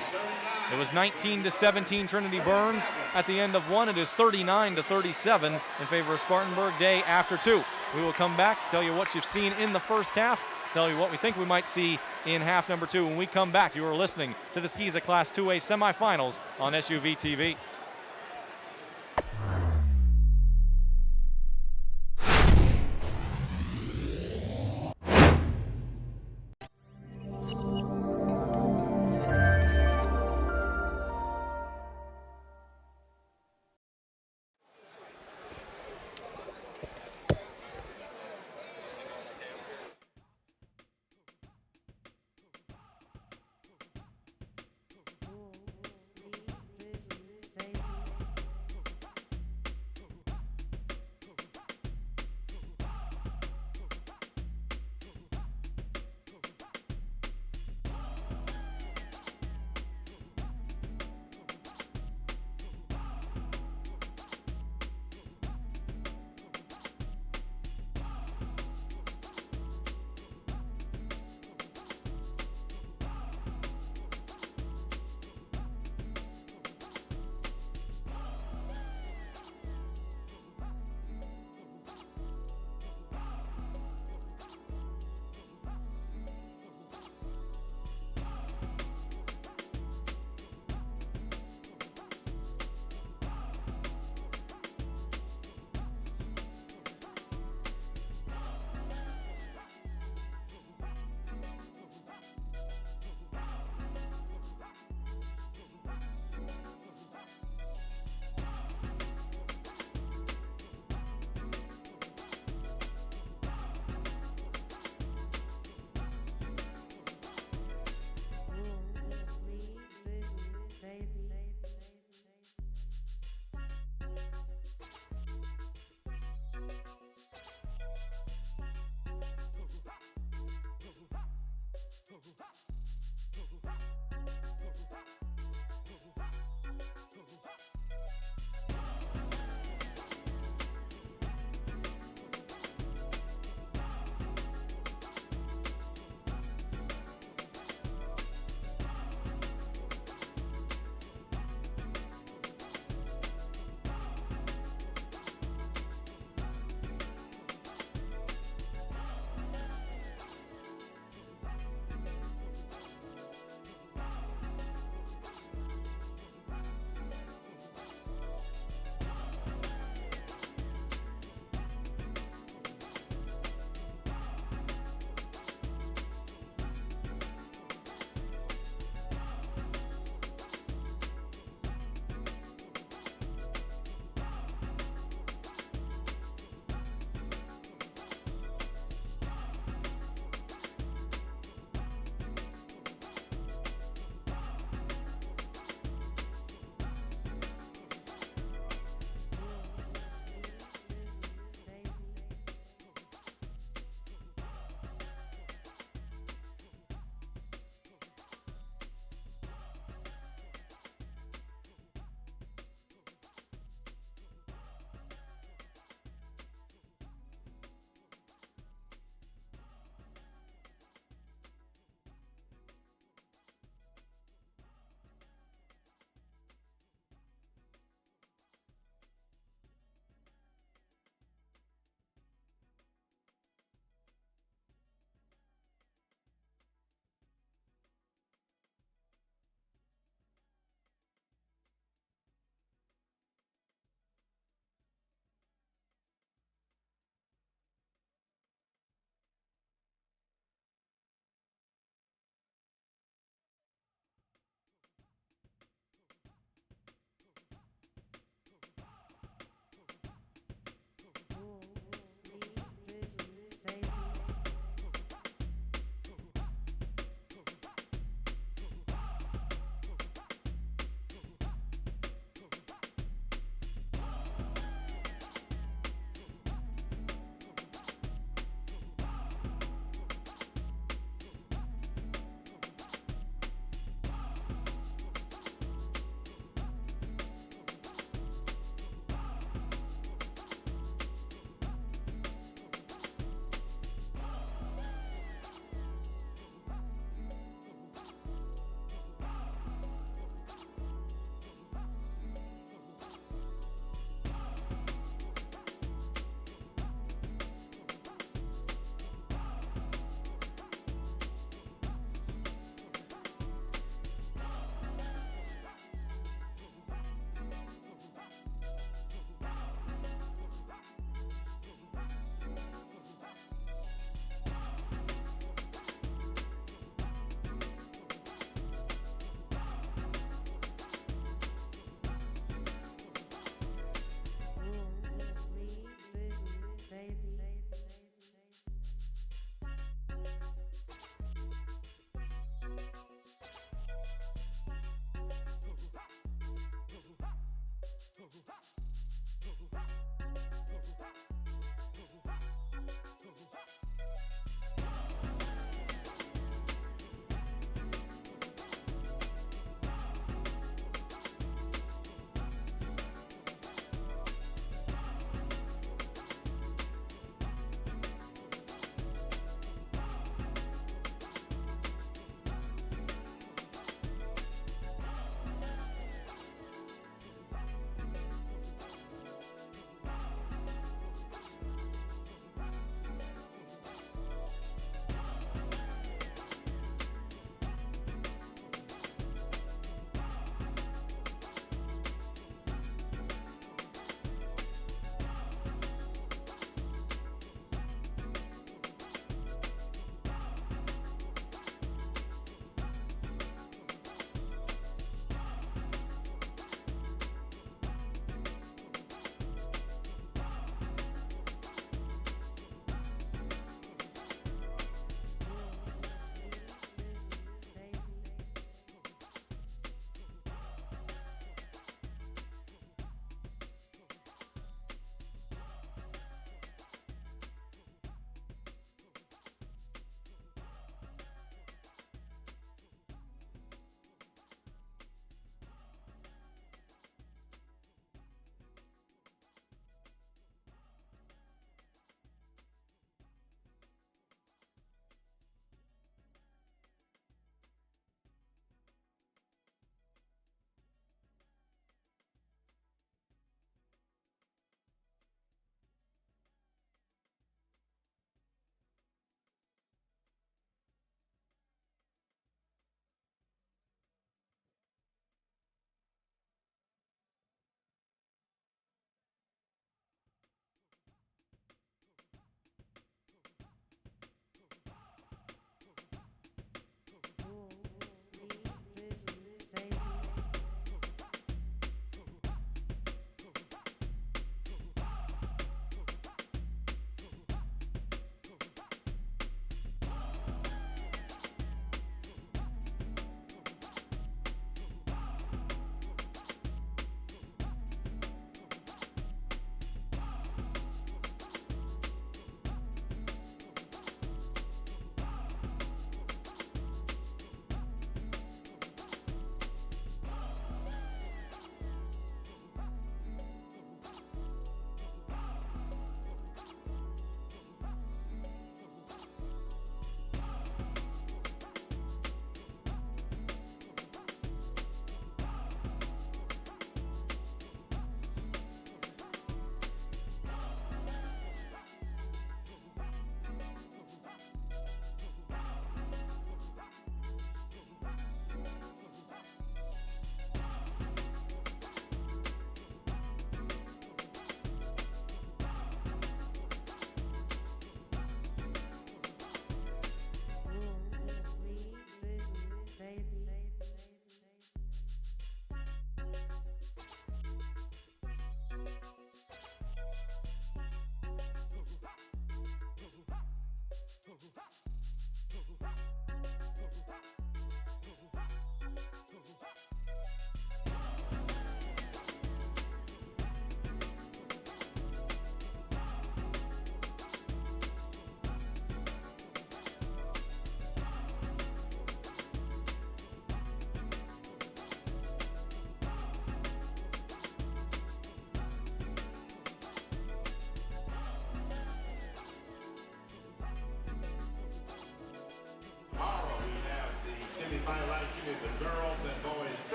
It was 19-17 Trinity-Byrnes at the end of 1. It is 39-37 in favor of Spartanburg Day after 2. We will come back, tell you what you've seen in the first half, tell you what we think we might see in half number 2. When we come back, you are listening to the SCISA Class 2A semifinals on SUVtv.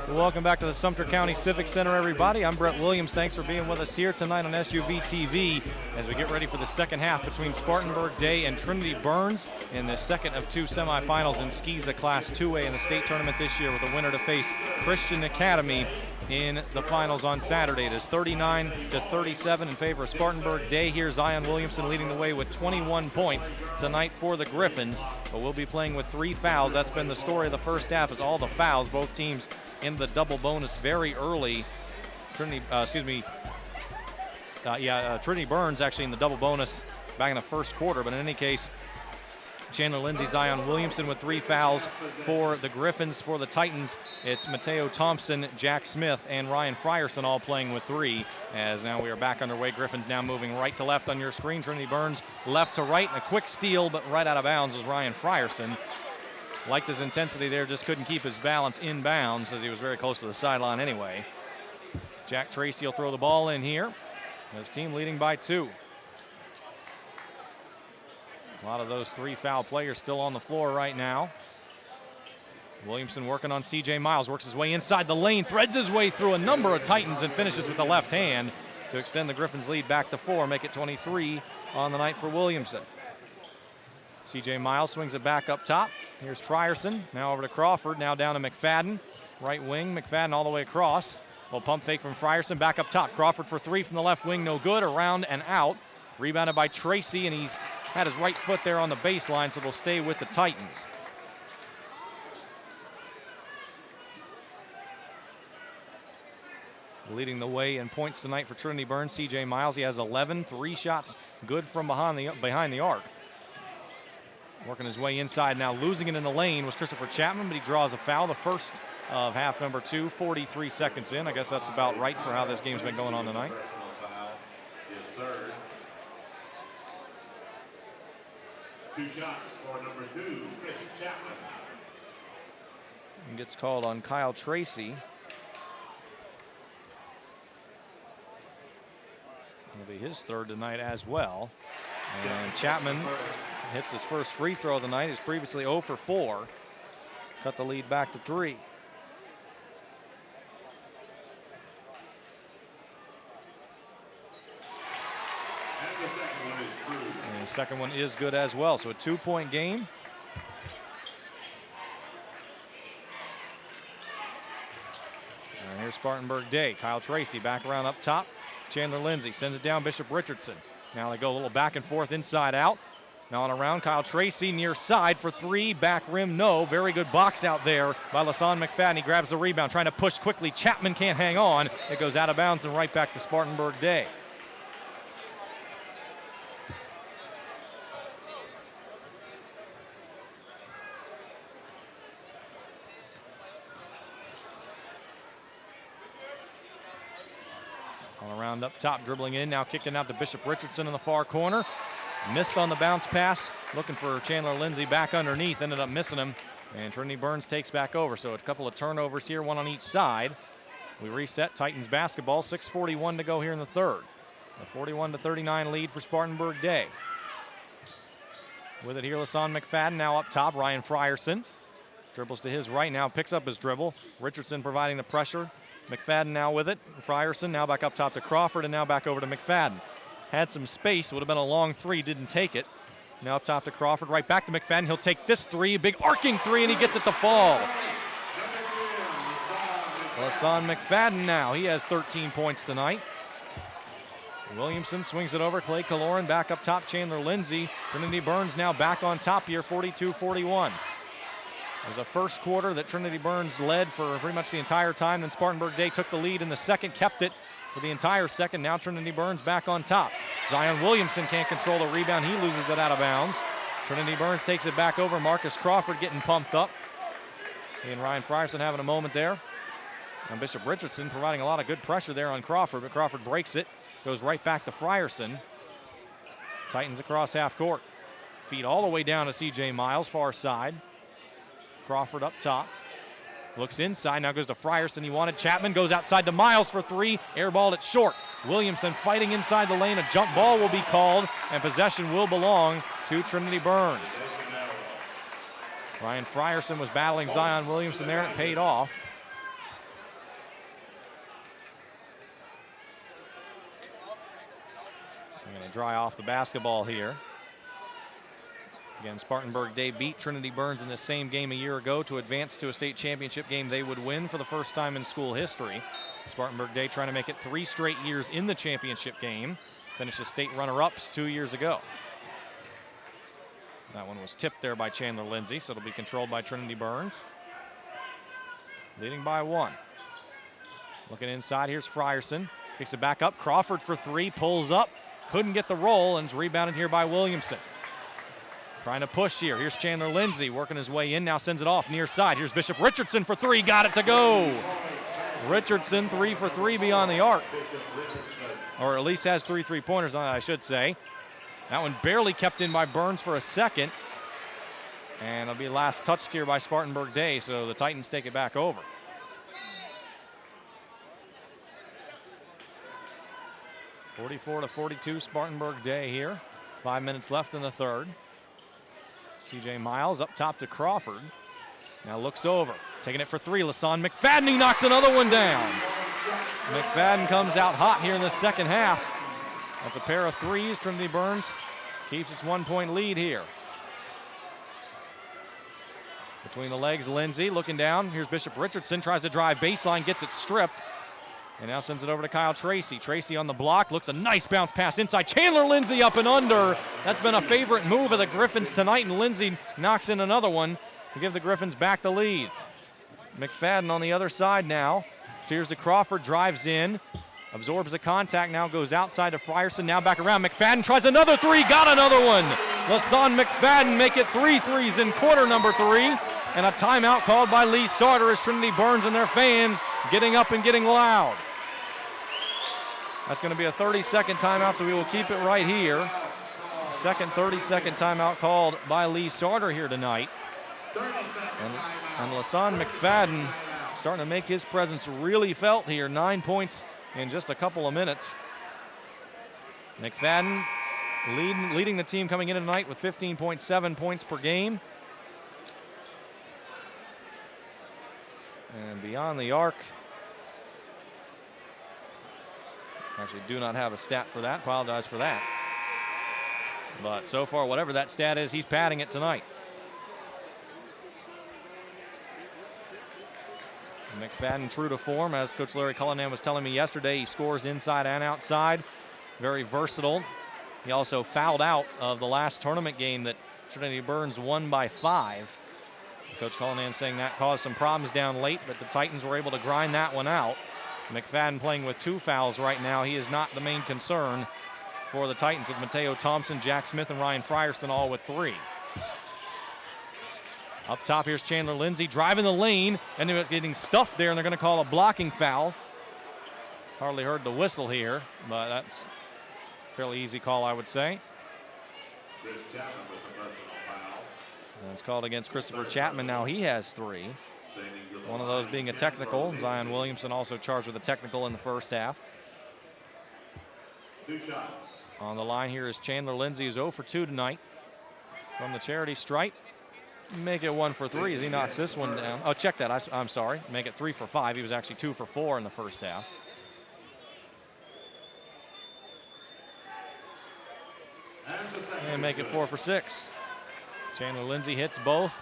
Welcome back to the Sumter County Civic Center, everybody. I'm Brett Williams. Thanks for being with us here tonight on SUVtv as we get ready for the second half between Spartanburg Day and Trinity-Byrnes in the second of two semifinals in SKISA Class 2A in the state tournament this year, with a winner to face Christian Academy in the finals on Saturday. It is 39-37 in favor of Spartanburg Day. Here's Zion Williamson leading the way with 21 points tonight for the Griffins, but we'll be playing with 3 fouls. That's been the story of the first half, is all the fouls. Both teams in the double bonus very early. Trinity-Byrnes actually in the double bonus back in the first quarter, but in any case, Chandler Lindsay, Zion Williamson with 3 fouls for the Griffins. For the Titans, it's Mateo Thompson, Jack Smith, and Ryan Frierson all playing with 3. As now we are back underway. Griffins now moving right to left on your screen. Trinity-Byrnes left to right, and a quick steal, but right out of bounds was Ryan Frierson. Liked his intensity there, just couldn't keep his balance inbounds as he was very close to the sideline anyway. Jack Tracy will throw the ball in here. His team leading by 2. A lot of those 3 foul players still on the floor right now. Williamson working on C.J. Miles, works his way inside the lane, threads his way through a number of Titans and finishes with the left hand to extend the Griffins' lead back to 4, make it 23 on the night for Williamson. C.J. Miles swings it back up top. Here's Frierson, now over to Crawford, now down to McFadden. Right wing, McFadden all the way across. Little pump fake from Frierson, back up top. Crawford for 3 from the left wing, no good, around and out. Rebounded by Tracy, and he's had his right foot there on the baseline, so they'll stay with the Titans. Leading the way in points tonight for Trinity-Byrnes, C.J. Miles. He has 11, 3 shots good from behind the arc. Working his way inside now, losing it in the lane was Christopher Chapman, but he draws a foul, the first of half number 2, 43 seconds in. I guess that's about right for how this game's been going on tonight. Two shots for number 2, Chris Chapman. And gets called on Kyle Tracy. It'll be his 3rd tonight as well. And Chapman hits his first free throw of the night. He's previously 0 for 4. Cut the lead back to 3. And the second one is good as well. So a 2-point game. And here's Spartanburg Day. Kyle Tracy back around up top. Chandler Lindsay sends it down, Bishop Richardson. Now they go a little back and forth, inside out. Now on around, Kyle Tracy near side for 3, back rim, no. Very good box out there by LaShawn McFadden. He grabs the rebound, trying to push quickly. Chapman can't hang on. It goes out of bounds and right back to Spartanburg Day. All around up top, dribbling in, now kicking out to Bishop Richardson in the far corner. Missed on the bounce pass, looking for Chandler Lindsay back underneath, ended up missing him, and Trinity-Byrnes takes back over. So a couple of turnovers here, 1 on each side. We reset Titans basketball, 6:41 to go here in the 3rd. A 41-39 lead for Spartanburg Day. With it here, LaShawn McFadden now up top. Ryan Frierson dribbles to his right, now picks up his dribble. Richardson providing the pressure. McFadden now with it. Frierson now back up top to Crawford, and now back over to McFadden. Had some space, would have been a long 3, didn't take it. Now up top to Crawford, right back to McFadden. He'll take this 3, big arcing 3, and he gets it to fall. LaShawn McFadden now, he has 13 points tonight. Williamson swings it over, Clay Kaloran back up top, Chandler Lindsay. Trinity-Byrnes now back on top here, 42-41. It was a first quarter that Trinity-Byrnes led for pretty much the entire time. Then Spartanburg Day took the lead in the second, kept it for the entire second. Now Trinity-Byrnes back on top. Zion Williamson can't control the rebound. He loses it out of bounds. Trinity-Byrnes takes it back over. Marcus Crawford getting pumped up. He and Ryan Frierson having a moment there. And Bishop Richardson providing a lot of good pressure there on Crawford, but Crawford breaks it. Goes right back to Frierson. Titans across half court. Feed all the way down to C.J. Miles, far side. Crawford up top. Looks inside, now goes to Frierson. He wanted Chapman, goes outside to Miles for 3. Airballed it short. Williamson fighting inside the lane. A jump ball will be called, and possession will belong to Trinity-Byrnes. Ryan Frierson was battling Zion Williamson there, and it paid off. I'm going to dry off the basketball here. Again, Spartanburg Day beat Trinity-Byrnes in the same game a year ago to advance to a state championship game they would win for the first time in school history. Spartanburg Day trying to make it 3 straight years in the championship game. Finished as state runner-ups 2 years ago. That one was tipped there by Chandler Lindsay, so it'll be controlled by Trinity-Byrnes. Leading by 1. Looking inside, here's Frierson. Kicks it back up, Crawford for 3, pulls up. Couldn't get the roll, and it's rebounded here by Williamson. Trying to push here. Here's Chandler Lindsay working his way in, now sends it off near side. Here's Bishop Richardson for 3, got it to go. Richardson 3 for 3 beyond the arc. Or at least has 3 3-pointers on it, I should say. That one barely kept in by Byrnes for a second. And it'll be last touched here by Spartanburg Day, so the Titans take it back over. (44-42) Spartanburg Day here. 5 minutes left in the third. C.J. Miles up top to Crawford. Now looks over, taking it for 3. LaSawn McFadden, he knocks another one down. McFadden comes out hot here in the second half. That's a pair of 3s. Trinity-Byrnes keeps its 1-point lead here. Between the legs, Lindsay looking down. Here's Bishop Richardson, tries to drive baseline, gets it stripped. And now sends it over to Kyle Tracy. Tracy on the block, looks a nice bounce pass inside. Chandler Lindsay up and under. That's been a favorite move of the Griffins tonight, and Lindsay knocks in another one to give the Griffins back the lead. McFadden on the other side now. Here's to Crawford, drives in, absorbs the contact, now goes outside to Frierson, now back around. McFadden tries another 3, got another one. LaSawn McFadden make it 3 threes in quarter number 3. And a timeout called by Lee Sauter as Trinity-Byrnes and their fans getting up and getting loud. That's going to be a 30-second timeout, so we will keep it right here. Second 30-second timeout called by Lee Sauter here tonight. And LaSawn McFadden starting to make his presence really felt here. 9 points in just a couple of minutes. McFadden leading the team coming in tonight with 15.7 points per game. And beyond the arc, actually do not have a stat for that, apologize for that. But so far, whatever that stat is, he's padding it tonight. McFadden true to form, as Coach Larry Cullinan was telling me yesterday, he scores inside and outside, very versatile. He also fouled out of the last tournament game that Trinity-Byrnes won by 5. Coach Cullinan saying that caused some problems down late, but the Titans were able to grind that one out. McFadden playing with 2 fouls right now. He is not the main concern for the Titans, with Mateo Thompson, Jack Smith, and Ryan Frierson all with 3. Up top, here's Chandler Lindsay driving the lane, and they're getting stuffed there, and they're going to call a blocking foul. Hardly heard the whistle here, but that's a fairly easy call, I would say. And it's called against Christopher Chapman. Now he has 3. One of those being a technical. Zion Williamson also charged with a technical in the first half. 2 shots. On the line here is Chandler Lindsay, who's 0 for 2 tonight from the charity stripe. Make it 1 for 3 as he knocks this one down. Oh, check that. I'm sorry. Make it 3 for 5. He was actually 2 for 4 in the first half. And make it 4 for 6. Chandler Lindsay hits both.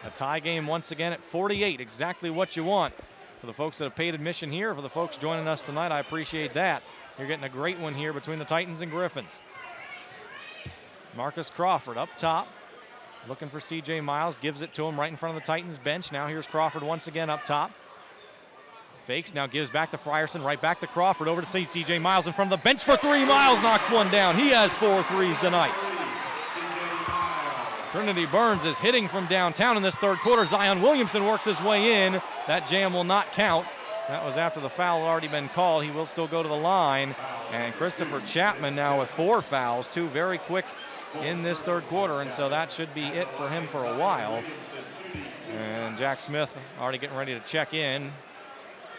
A tie game once again at 48. Exactly what you want. For the folks that have paid admission here, for the folks joining us tonight, I appreciate that. You're getting a great one here between the Titans and Griffins. Marcus Crawford up top. Looking for C.J. Miles. Gives it to him right in front of the Titans bench. Now here's Crawford once again up top. Fakes, now gives back to Frierson. Right back to Crawford. Over to C.J. Miles in front of the bench for 3. Miles knocks one down. He has 4 threes tonight. Trinity-Byrnes is hitting from downtown in this third quarter. Zion Williamson works his way in. That jam will not count. That was after the foul had already been called. He will still go to the line. And Christopher Chapman now with 4 fouls, 2 very quick in this third quarter, and so that should be it for him for a while. And Jack Smith already getting ready to check in.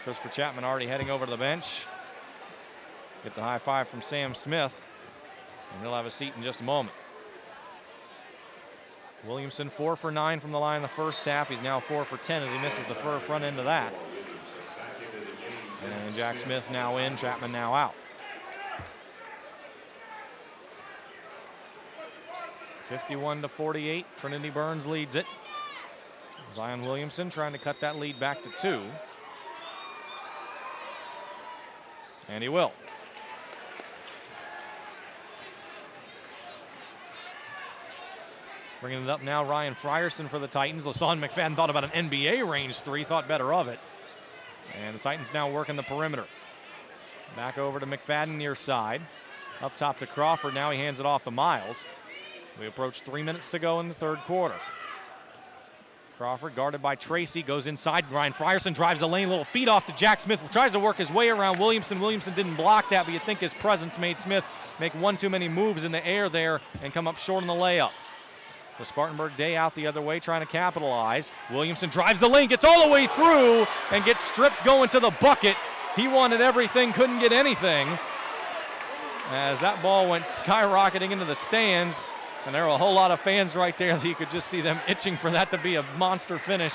Christopher Chapman already heading over to the bench. Gets a high five from Sam Smith, and he'll have a seat in just a moment. Williamson 4 for 9 from the line in the first half. He's now 4 for 10 as he misses the front end of that. And Jack Smith now in, Chapman now out. 51-48, Trinity-Byrnes leads it. Zion Williamson trying to cut that lead back to 2. And he will. Bringing it up now, Ryan Frierson for the Titans. LaShawn McFadden thought about an NBA range 3, thought better of it. And the Titans now working the perimeter. Back over to McFadden near side. Up top to Crawford, now he hands it off to Miles. We approach 3 minutes to go in the third quarter. Crawford guarded by Tracy, goes inside. Ryan Frierson drives the lane, little feed off to Jack Smith, tries to work his way around Williamson. Williamson didn't block that, but you think his presence made Smith make one too many moves in the air there and come up short on the layup. So Spartanburg day out the other way, trying to capitalize. Williamson drives the lane, gets all the way through, and gets stripped going to the bucket. He wanted everything, couldn't get anything. As that ball went skyrocketing into the stands, and there were a whole lot of fans right there that you could just see them itching for that to be a monster finish.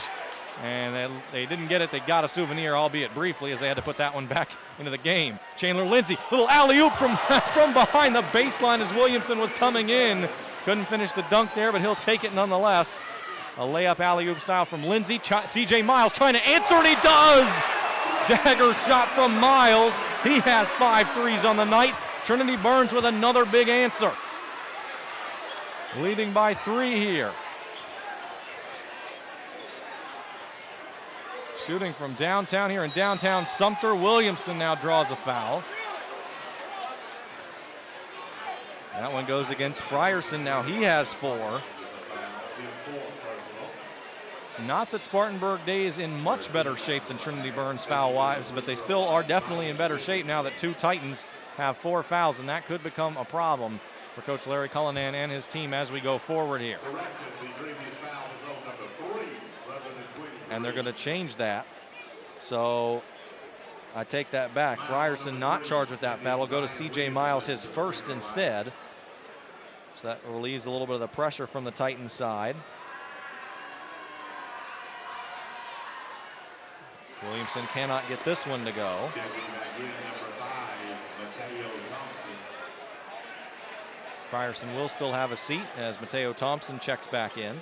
And they didn't get it. They got a souvenir, albeit briefly, as they had to put that one back into the game. Chandler Lindsay, little alley-oop from behind the baseline as Williamson was coming in. Couldn't finish the dunk there, but he'll take it nonetheless. A layup alley-oop style from Lindsay. C.J. Miles trying to answer, and he does! Dagger shot from Miles. He has 5 threes on the night. Trinity-Byrnes with another big answer. Leading by 3 here. Shooting from downtown here in downtown Sumter. Williamson now draws a foul. That one goes against Frierson. Now he has 4. Not that Spartanburg Day is in much better shape than Trinity-Byrnes foul-wise, but they still are definitely in better shape now that 2 Titans have 4 fouls, and that could become a problem for Coach Larry Cullinan and his team as we go forward here. And they're going to change that. So I take that back. Frierson not charged with that foul. Will go to C.J. Miles, his first instead. So that relieves a little bit of the pressure from the Titans side. Williamson cannot get this one to go. Frierson will still have a seat as Mateo Thompson checks back in.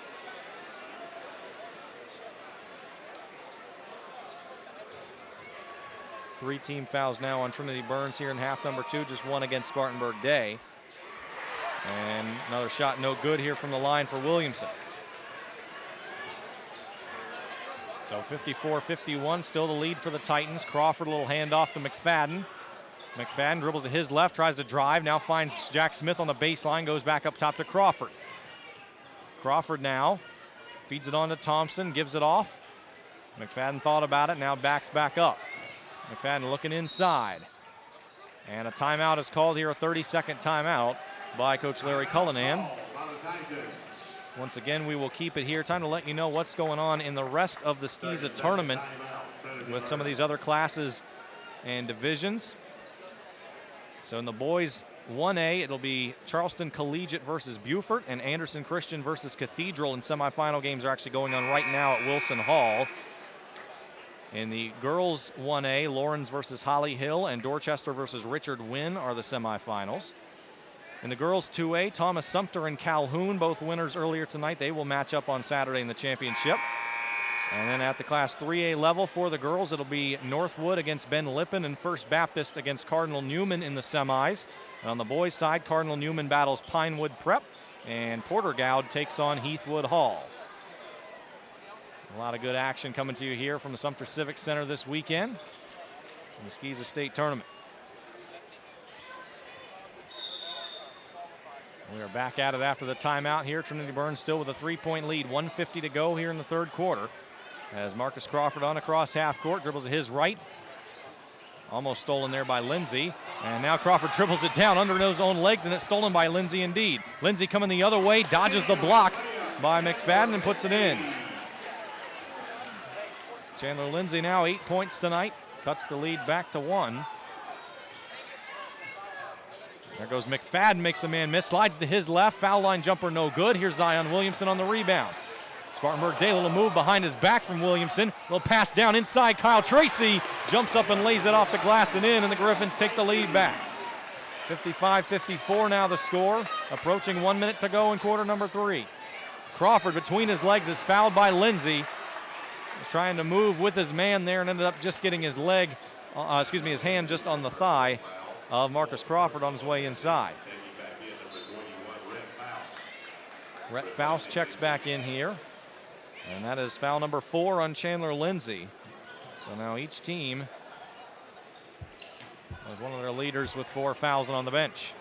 Three team fouls now on Trinity-Byrnes here in half number 2, just 1 against Spartanburg Day. And another shot no good here from the line for Williamson. So 54-51, still the lead for the Titans. Crawford, a little handoff to McFadden. McFadden dribbles to his left, tries to drive, now finds Jack Smith on the baseline, goes back up top to Crawford. Crawford now feeds it on to Thompson, gives it off. McFadden thought about it, now backs back up. McFadden looking inside. And a timeout is called here, a 30-second timeout by Coach Larry Cullinan. Once again, we will keep it here. Time to let you know what's going on in the rest of the SCISA tournament with some of these other classes and divisions. So in the boys 1A, it'll be Charleston Collegiate versus Beaufort, and Anderson Christian versus Cathedral, and semifinal games are actually going on right now at Wilson Hall. In the girls 1A, Lawrence versus Holly Hill and Dorchester versus Richard Wynn are the semifinals. In the girls 2A, Thomas Sumter and Calhoun, both winners earlier tonight. They will match up on Saturday in the championship. And then at the Class 3A level for the girls, it'll be Northwood against Ben Lippen and First Baptist against Cardinal Newman in the semis. And on the boys' side, Cardinal Newman battles Pinewood Prep, and Porter-Gaud takes on Heathwood Hall. A lot of good action coming to you here from the Sumter Civic Center this weekend in the SCISA State Tournament. We are back at it after the timeout here. Trinity-Byrnes still with a 3-point lead. 1:50 to go here in the third quarter. As Marcus Crawford on across half court, dribbles to his right. Almost stolen there by Lindsay. And now Crawford dribbles it down under his own legs, and it's stolen by Lindsay indeed. Lindsay coming the other way, dodges the block by McFadden and puts it in. Chandler Lindsay now 8 points tonight. Cuts the lead back to 1. There goes McFadden, makes a man miss, slides to his left, foul line jumper no good. Here's Zion Williamson on the rebound. Spartanburg Day, a little move behind his back from Williamson. Little pass down inside, Kyle Tracy jumps up and lays it off the glass and in, and the Griffins take the lead back. 55-54 now the score, approaching 1 minute to go in quarter number 3. Crawford between his legs is fouled by Lindsay. He's trying to move with his man there and ended up just getting his his hand just on the thigh of Marcus Crawford on his way inside. Rhett Faust checks back in here, and that is foul number 4 on Chandler Lindsay. So now each team has one of their leaders with 4 fouls and on the bench.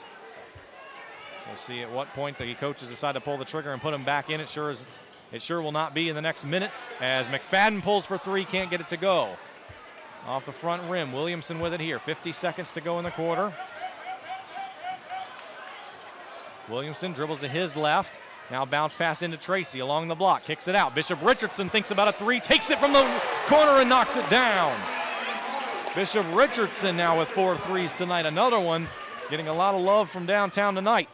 We'll see at what point the coaches decide to pull the trigger and put him back in. It sure will not be in the next minute, as McFadden pulls for 3, can't get it to go. Off the front rim, Williamson with it here. 50 seconds to go in the quarter. Williamson dribbles to his left. Now bounce pass into Tracy along the block, kicks it out. Bishop Richardson thinks about a 3, takes it from the corner and knocks it down. Bishop Richardson now with 4 threes tonight. Another one getting a lot of love from downtown tonight.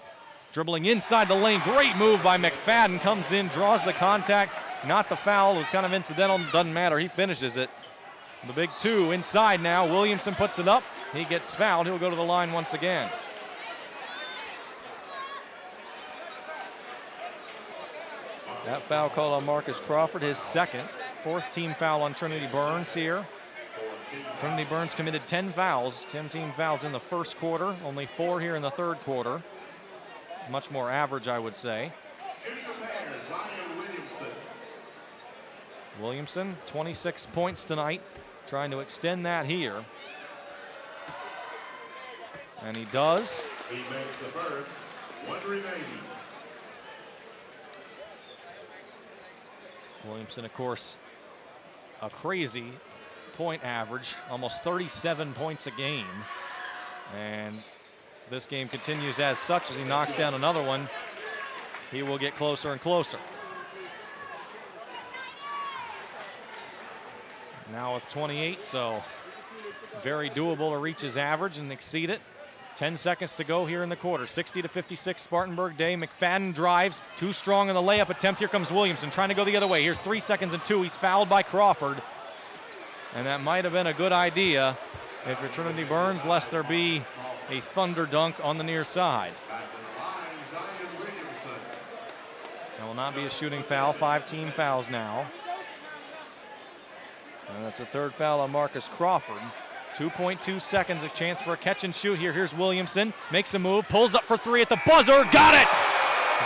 Dribbling inside the lane, great move by McFadden, comes in, draws the contact, not the foul, it was kind of incidental, doesn't matter, he finishes it. The big 2 inside now, Williamson puts it up, he gets fouled, he'll go to the line once again. That foul called on Marcus Crawford, his second, 4th team foul on Trinity-Byrnes here. Trinity-Byrnes committed 10 fouls, 10 team fouls in the first quarter, only 4 here in the third quarter. Much more average, I would say. Williamson, 26 points tonight, trying to extend that here. And he does. He makes the first, 1 remaining. Williamson, of course, a crazy point average, almost 37 points a game. And this game continues as such as he knocks down another one. He will get closer and closer. Now with 28, so very doable to reach his average and exceed it. 10 seconds to go here in the quarter. 60-56 Spartanburg Day. McFadden drives, too strong in the layup attempt. Here comes Williamson trying to go the other way. Here's 3 seconds and 2. He's fouled by Crawford. And that might have been a good idea if you're Trinity-Byrnes, lest there be a thunder dunk on the near side. That will not be a shooting foul. 5 team fouls now. And that's the 3rd foul on Marcus Crawford. 2.2 seconds, a chance for a catch and shoot here. Here's Williamson, makes a move, pulls up for 3 at the buzzer, got it!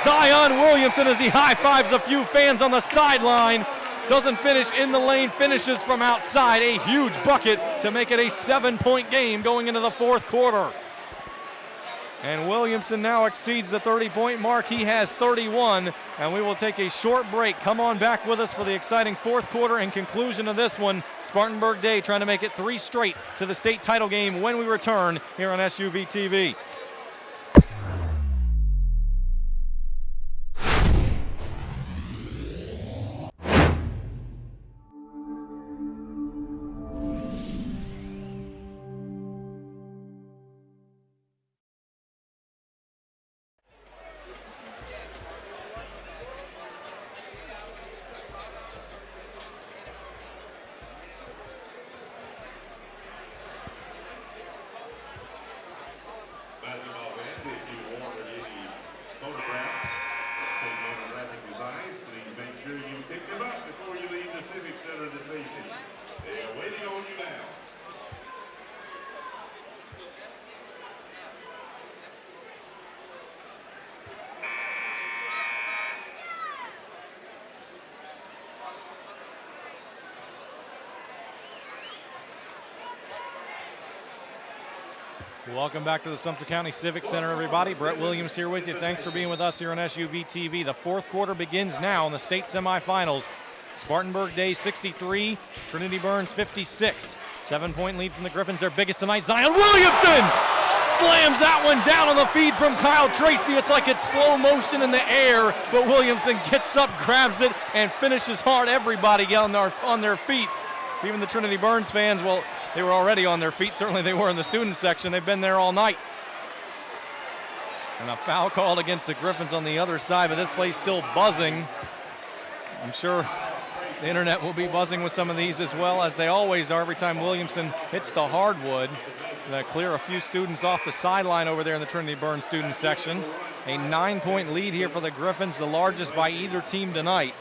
Zion Williamson as he high-fives a few fans on the sideline. Doesn't finish in the lane, finishes from outside. A huge bucket to make it a 7-point game going into the 4th quarter. And Williamson now exceeds the 30-point mark. He has 31, and we will take a short break. Come on back with us for the exciting 4th quarter and conclusion of this one. Spartanburg Day trying to make it 3 straight to the state title game when we return here on SUVtv. Welcome back to the Sumter County Civic Center, everybody. Brett Williams here with you. Thanks for being with us here on SUVtv. The 4th quarter begins now in the state semifinals. Spartanburg Day 63, Trinity-Byrnes 56. 7-point lead from the Griffins, their biggest tonight. Zion Williamson slams that one down on the feed from Kyle Tracy. It's like it's slow motion in the air, but Williamson gets up, grabs it, and finishes hard. Everybody on their feet. Even the Trinity-Byrnes fans, well, they were already on their feet. Certainly they were in the student section. They've been there all night. And a foul called against the Griffins on the other side, but this play's still buzzing. I'm sure the internet will be buzzing with some of these as well, as they always are every time Williamson hits the hardwood. They clear a few students off the sideline over there in the Trinity-Byrnes student section. A 9-point lead here for the Griffins, the largest by either team tonight.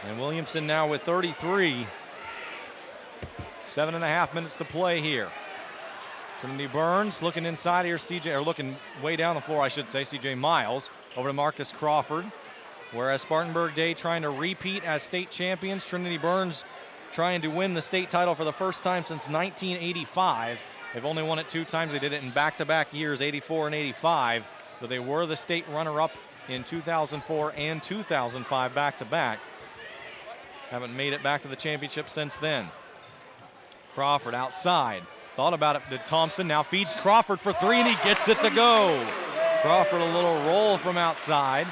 And Williamson now with 33. 7.5 minutes to play here. Trinity-Byrnes looking inside here, looking way down the floor, I should say, CJ Miles over to Marcus Crawford. Whereas Spartanburg Day trying to repeat as state champions, Trinity-Byrnes trying to win the state title for the first time since 1985. They've only won it 2 times. They did it in back-to-back years, 84 and 85. But they were the state runner-up in 2004 and 2005 back-to-back. Haven't made it back to the championship since then. Crawford outside. Thought about it to Thompson. Now feeds Crawford for 3, and he gets it to go. Crawford a little roll from outside.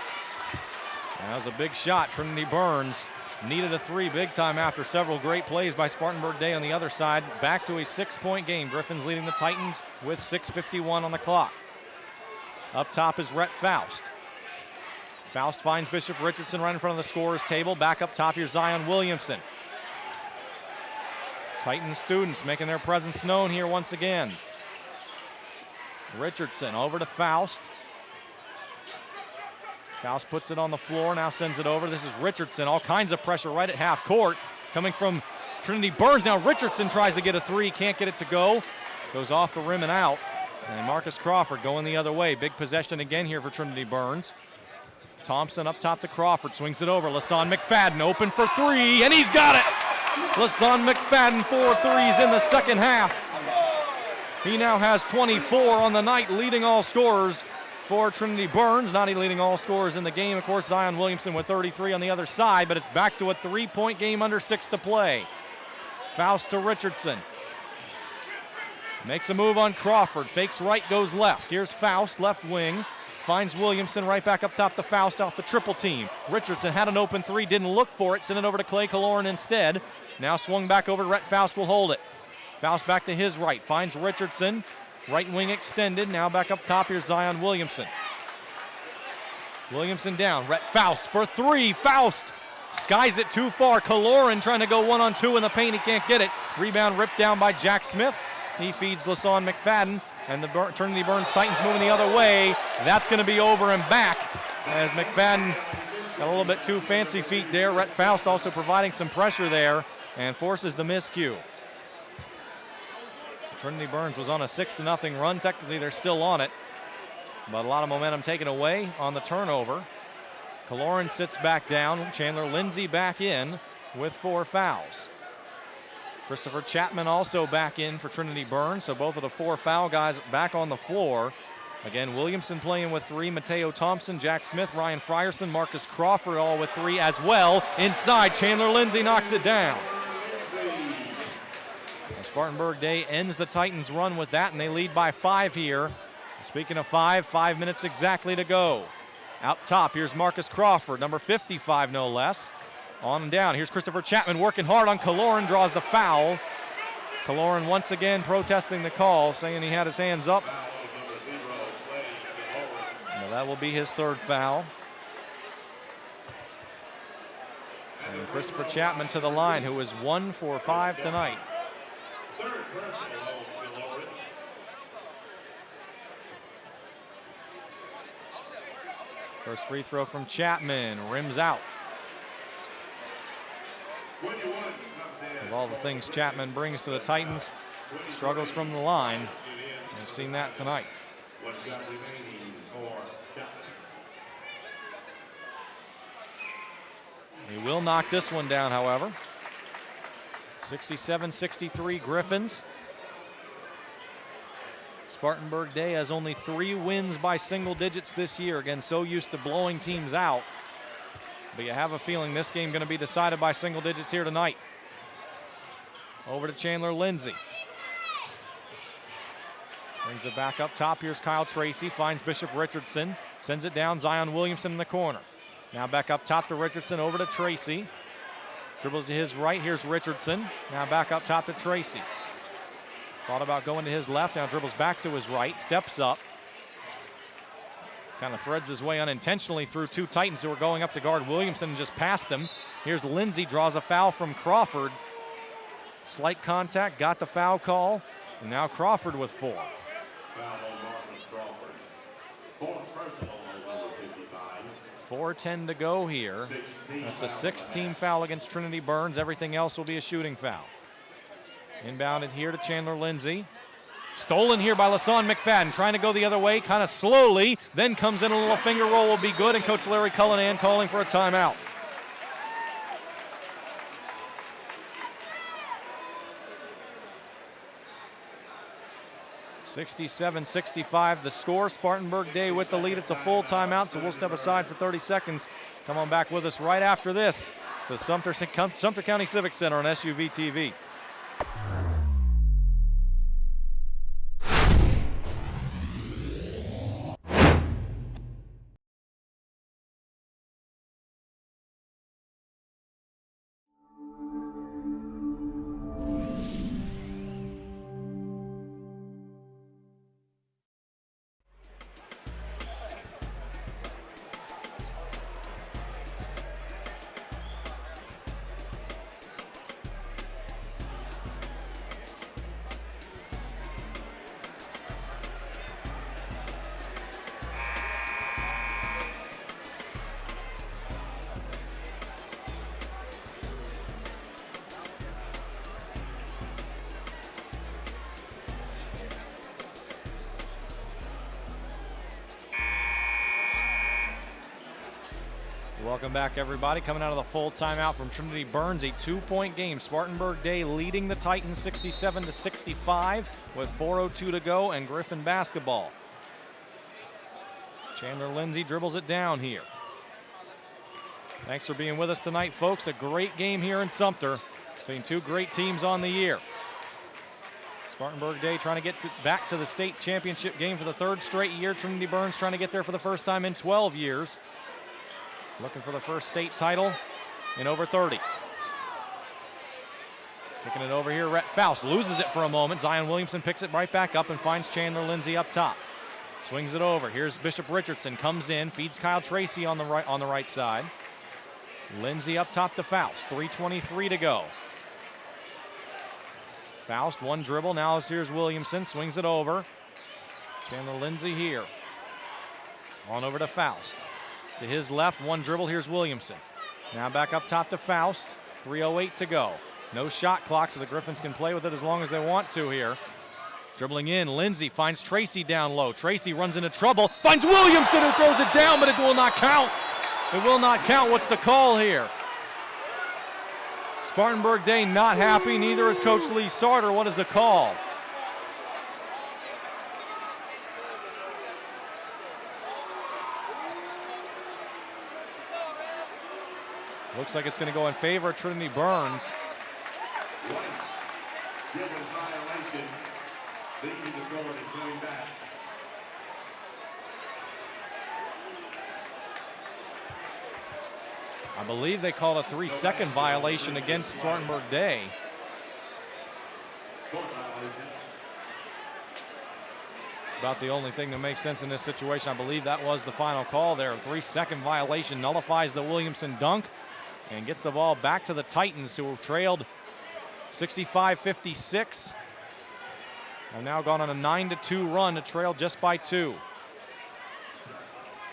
That was a big shot. Trinity-Byrnes needed a 3 big time after several great plays by Spartanburg Day on the other side. Back to a 6-point game. Griffins leading the Titans with 6:51 on the clock. Up top is Rhett Faust. Faust finds Bishop Richardson right in front of the scorer's table. Back up top here, Zion Williamson. Titan students making their presence known here once again. Richardson over to Faust. Faust puts it on the floor, now sends it over. This is Richardson, all kinds of pressure right at half court. Coming from Trinity-Byrnes, now Richardson tries to get a 3, can't get it to go. Goes off the rim and out. And Marcus Crawford going the other way. Big possession again here for Trinity-Byrnes. Thompson up top to Crawford, swings it over. Lasan McFadden open for 3, and he's got it! Lasan McFadden 4 threes in the second half. He now has 24 on the night, leading all scorers for Trinity-Byrnes. Not leading all scorers in the game, of course, Zion Williamson with 33 on the other side, but it's back to a 3-point game under 6 to play. Faust to Richardson. Makes a move on Crawford, fakes right, goes left. Here's Faust, left wing. Finds Williamson right back up top to Faust off the triple team. Richardson had an open 3, didn't look for it, sent it over to Clay Kaloran instead. Now swung back over to Rhett Faust, will hold it. Faust back to his right, finds Richardson. Right wing extended, now back up top, here's Zion Williamson. Williamson down, Rhett Faust for 3, Faust skies it too far. Kaloran trying to go 1-on-2 in the paint, he can't get it. Rebound ripped down by Jack Smith. He feeds Lasan McFadden, and the Trinity-Byrnes Titans moving the other way. That's going to be over and back as McFadden got a little bit too fancy feet there. Rhett Faust also providing some pressure there and forces the miscue. So Trinity-Byrnes was on a 6-0 run. Technically, they're still on it, but a lot of momentum taken away on the turnover. Kaloran sits back down. Chandler Lindsay back in with 4 fouls. Christopher Chapman also back in for Trinity-Byrnes, so both of the 4 foul guys back on the floor. Again, Williamson playing with 3, Mateo Thompson, Jack Smith, Ryan Frierson, Marcus Crawford all with 3 as well. Inside, Chandler Lindsay knocks it down. Spartanburg Day ends the Titans' run with that, and they lead by 5 here. Speaking of 5 minutes exactly to go. Out top, here's Marcus Crawford, number 55 no less. On and down, here's Christopher Chapman working hard on Kaloran, draws the foul. Kaloran once again protesting the call, saying he had his hands up. Well, that will be his 3rd foul. And Christopher Chapman to the line, who is 1 for 5 tonight. First free throw from Chapman, rims out. Of all the things Chapman brings to the Titans, struggles from the line. We've seen that tonight. He will knock this one down, however. 67-63 Griffins. Spartanburg Day has only 3 wins by single digits this year. Again, so used to blowing teams out. But you have a feeling this game going to be decided by single digits here tonight. Over to Chandler Lindsay. Brings it back up top. Here's Kyle Tracy. Finds Bishop Richardson. Sends it down. Zion Williamson in the corner. Now back up top to Richardson. Over to Tracy. Dribbles to his right. Here's Richardson. Now back up top to Tracy. Thought about going to his left. Now dribbles back to his right. Steps up. Kind of threads his way unintentionally through two Titans who are going up to guard Williamson and just past him. Here's Lindsey, draws a foul from Crawford. Slight contact, got the foul call, and now Crawford with 4. Foul on Marcus Crawford. 4th personal on number 55. 4:10 to go here. That's a 6-team foul against Trinity-Byrnes. Everything else will be a shooting foul. Inbounded here to Chandler Lindsey. Stolen here by LaSawn McFadden, trying to go the other way, kind of slowly, then comes in a little finger roll, will be good, and Coach Larry Cullinan calling for a timeout. (67-65) the score. Spartanburg Day with the lead. It's a full timeout, so we'll step aside for 30 seconds. Come on back with us right after this to Sumter County Civic Center on SUVtv. Welcome back, everybody. Coming out of the full timeout from Trinity-Byrnes, a 2-point game. Spartanburg Day leading the Titans 67-65 with 4:02 to go, and Griffin basketball. Chandler Lindsey dribbles it down here. Thanks for being with us tonight, folks. A great game here in Sumter between two great teams on the year. Spartanburg Day trying to get back to the state championship game for the 3rd straight year. Trinity-Byrnes trying to get there for the first time in 12 years. Looking for the first state title in over 30. Kicking it over here, Rhett Faust loses it for a moment. Zion Williamson picks it right back up and finds Chandler Lindsey up top. Swings it over. Here's Bishop Richardson, comes in, feeds Kyle Tracy on the right side. Lindsey up top to Faust. 3:23 to go. Faust, one dribble. Now here's Williamson, swings it over. Chandler Lindsey here. On over to Faust. To his left, one dribble. Here's Williamson. Now back up top to Faust. 3:08 to go. No shot clock, so the Griffins can play with it as long as they want to here. Dribbling in, Lindsey finds Tracy down low. Tracy runs into trouble, finds Williamson, who throws it down, but it will not count. It will not count. What's the call here? Spartanburg Day not happy, neither is Coach Lee Sarter. What is the call? Looks like it's going to go in favor of Trinity-Byrnes. Given violation, leading the court and coming back. I believe they called a 3-second violation against Spartanburg Day. About the only thing that makes sense in this situation. I believe that was the final call there. A 3-second violation nullifies the Williamson dunk and gets the ball back to the Titans, who trailed 65-56. Have now gone on a 9-2 run to trail just by 2.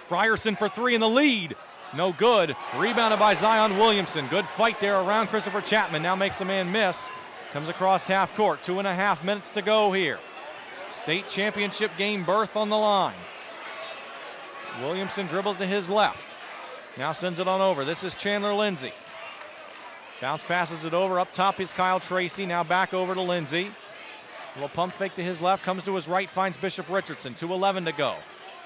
Frierson for 3 in the lead. No good. Rebounded by Zion Williamson. Good fight there around Christopher Chapman. Now makes a man miss. Comes across half court. 2.5 minutes to go here. State championship game berth on the line. Williamson dribbles to his left. Now sends it on over. This is Chandler Lindsey. Bounce passes it over. Up top is Kyle Tracy. Now back over to Lindsey. A little pump fake to his left. Comes to his right. Finds Bishop Richardson. 2:11 to go.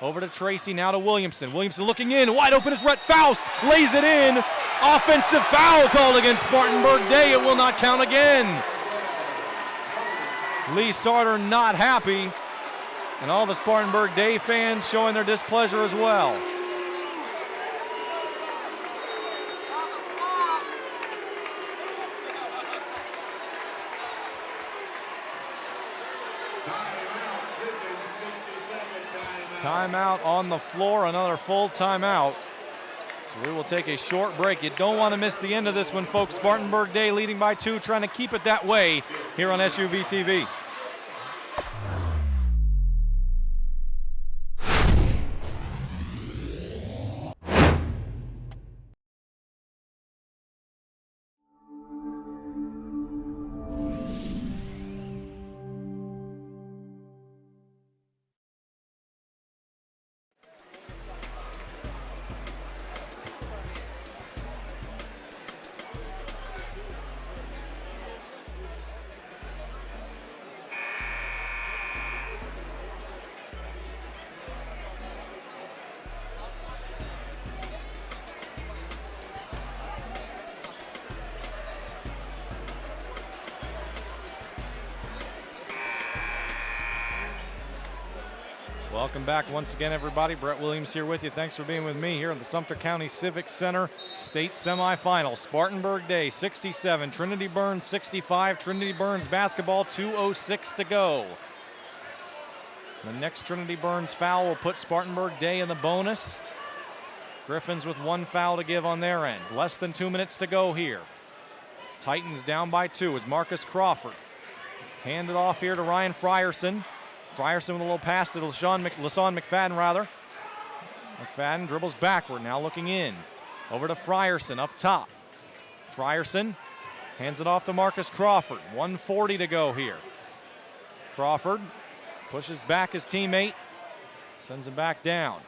Over to Tracy. Now to Williamson. Williamson looking in. Wide open is Rhett Faust. Lays it in. Offensive foul called against Spartanburg Day. It will not count again. Lee Sarter not happy. And all the Spartanburg Day fans showing their displeasure as well. Timeout on the floor, another full timeout. So we will take a short break. You don't want to miss the end of this one, folks. Spartanburg Day leading by 2, trying to keep it that way here on SUVtv. Welcome back once again, everybody. Brett Williams here with you. Thanks for being with me here at the Sumter County Civic Center State Semifinal. Spartanburg Day 67, Trinity-Byrnes 65. Trinity-Byrnes basketball, 2:06 to go. The next Trinity-Byrnes foul will put Spartanburg Day in the bonus. Griffins with 1 foul to give on their end. Less than 2 minutes to go here. Titans down by 2 as Marcus Crawford handed off here to Ryan Frierson. Frierson with a little pass to LaShawn McFadden. McFadden dribbles backward, now looking in. Over to Frierson up top. Frierson hands it off to Marcus Crawford. 1:40 to go here. Crawford pushes back his teammate, sends him back down.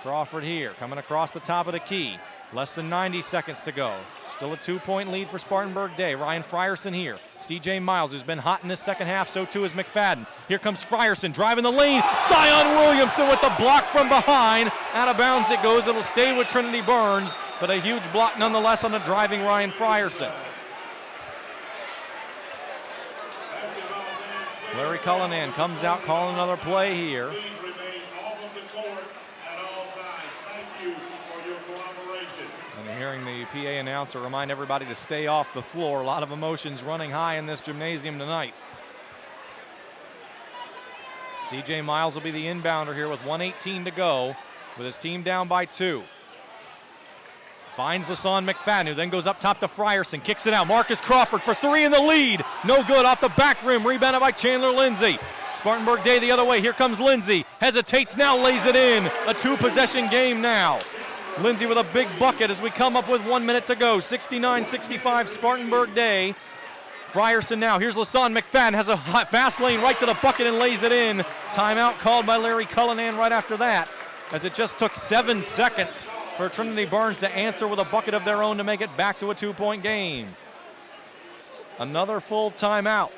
Crawford here, coming across the top of the key. Less than 90 seconds to go. Still a 2-point lead for Spartanburg Day. Ryan Frierson here. C.J. Miles, who's been hot in this second half, so too is McFadden. Here comes Frierson, driving the lane. Zion Williamson with the block from behind. Out of bounds it goes. It'll stay with Trinity-Byrnes, but a huge block nonetheless on the driving Ryan Frierson. Larry Cullinan comes out calling another play here. Hearing the PA announcer remind everybody to stay off the floor. A lot of emotions running high in this gymnasium tonight. C.J. Miles will be the inbounder here with 1:18 to go with his team down by 2. Finds LaShawn McFadden, who then goes up top to Frierson, kicks it out. Marcus Crawford for 3 in the lead. No good, off the back rim, rebounded by Chandler Lindsay. Spartanburg Day the other way. Here comes Lindsay. Hesitates now, lays it in. A 2-possession game now. Lindsay with a big bucket as we come up with 1 minute to go. 69-65 Spartanburg Day. Frierson now. Here's LaShawn McFadden. Has a fast lane right to the bucket and lays it in. Timeout called by Larry Cullinan right after that, as it just took 7 seconds for Trinity-Byrnes to answer with a bucket of their own to make it back to a 2-point game. Another full timeout.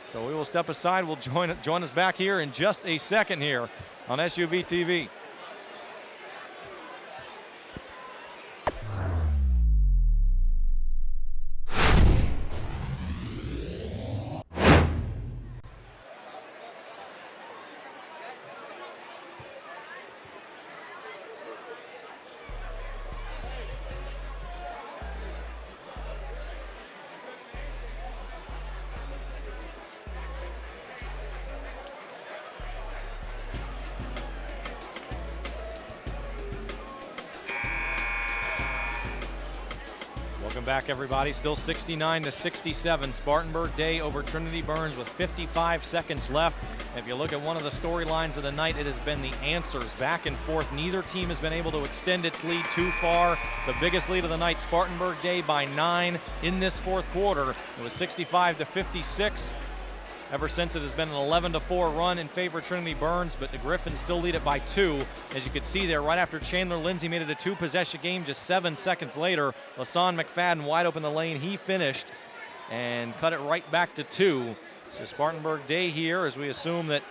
So we will step aside. We'll join us back here in just a second here on SUVtv. Welcome back, everybody. Still 69-67. Spartanburg Day over Trinity-Byrnes with 55 seconds left. If you look at one of the storylines of the night, it has been the answers back and forth. Neither team has been able to extend its lead too far. The biggest lead of the night, Spartanburg Day by 9 in this fourth quarter. It was 65-56. Ever since, it has been an 11-4 run in favor of Trinity-Byrnes, but the Griffins still lead it by 2. As you could see there, right after Chandler Lindsay made it a 2-possession game, just 7 seconds later, LaShawn McFadden wide open the lane. He finished and cut it right back to 2. So Spartanburg Day here, as we assume that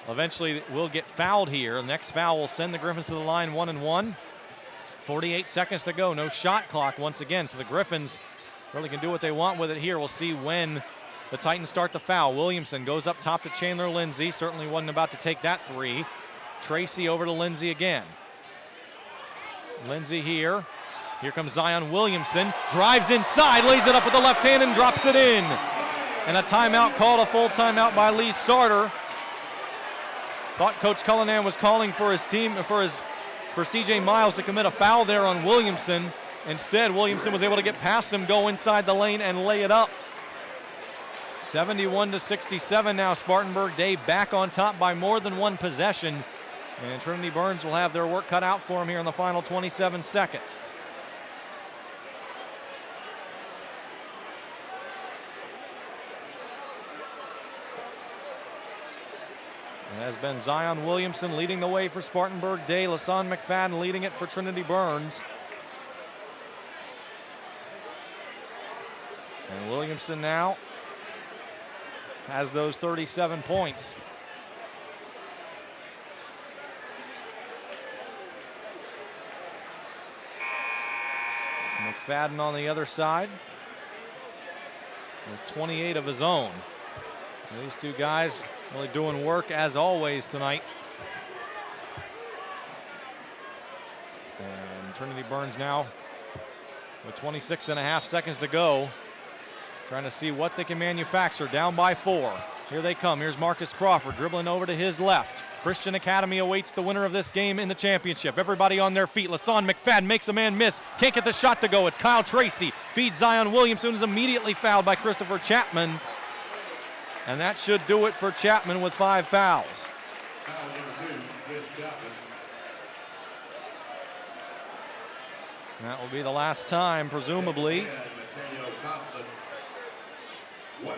eventually will get fouled here. The next foul will send the Griffins to the line 1-1. 48 seconds to go, no shot clock once again, so the Griffins really can do what they want with it here. We'll see when the Titans start the foul. Williamson goes up top to Chandler Lindsay. Certainly wasn't about to take that 3. Tracy over to Lindsay again. Lindsay here. Here comes Zion Williamson. Drives inside, lays it up with the left hand and drops it in. And a timeout called, a full timeout by Lee Sarter. Thought Coach Cullinan was calling for his team, for CJ Miles to commit a foul there on Williamson. Instead, Williamson was able to get past him, go inside the lane, and lay it up. 71-67 now. Spartanburg Day back on top by more than one possession. And Trinity-Byrnes will have their work cut out for them here in the final 27 seconds. It has been Zion Williamson leading the way for Spartanburg Day. LaSawn McFadden leading it for Trinity-Byrnes. And Williamson now has those 37 points. McFadden on the other side with 28 of his own. And these two guys really doing work as always tonight. And Trinity-Byrnes now with 26.5 seconds to go, trying to see what they can manufacture. Down by 4. Here they come. Here's Marcus Crawford dribbling over to his left. Christian Academy awaits the winner of this game in the championship. Everybody on their feet. LaSawn McFadden makes a man miss. Can't get the shot to go. It's Kyle Tracy. Feeds Zion Williamson, who's immediately fouled by Christopher Chapman. And that should do it for Chapman with 5 fouls. And that will be the last time, presumably. 1-1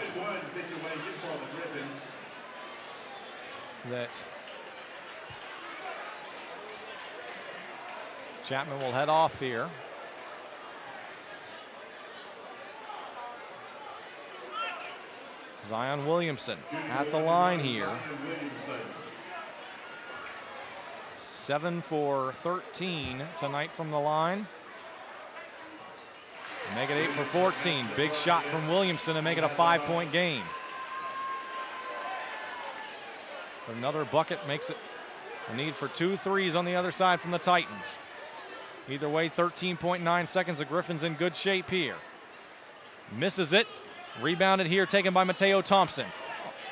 situation for the Griffins. That Chapman will head off here. Zion Williamson at the line here. 7 for 13 tonight from the line. Make it 8 for 14. Big shot from Williamson to make it a 5-point game. Another bucket makes it a need for 2 threes on the other side from the Titans. Either way, 13.9 seconds. The Griffins in good shape here. Misses it. Rebounded here, taken by Mateo Thompson.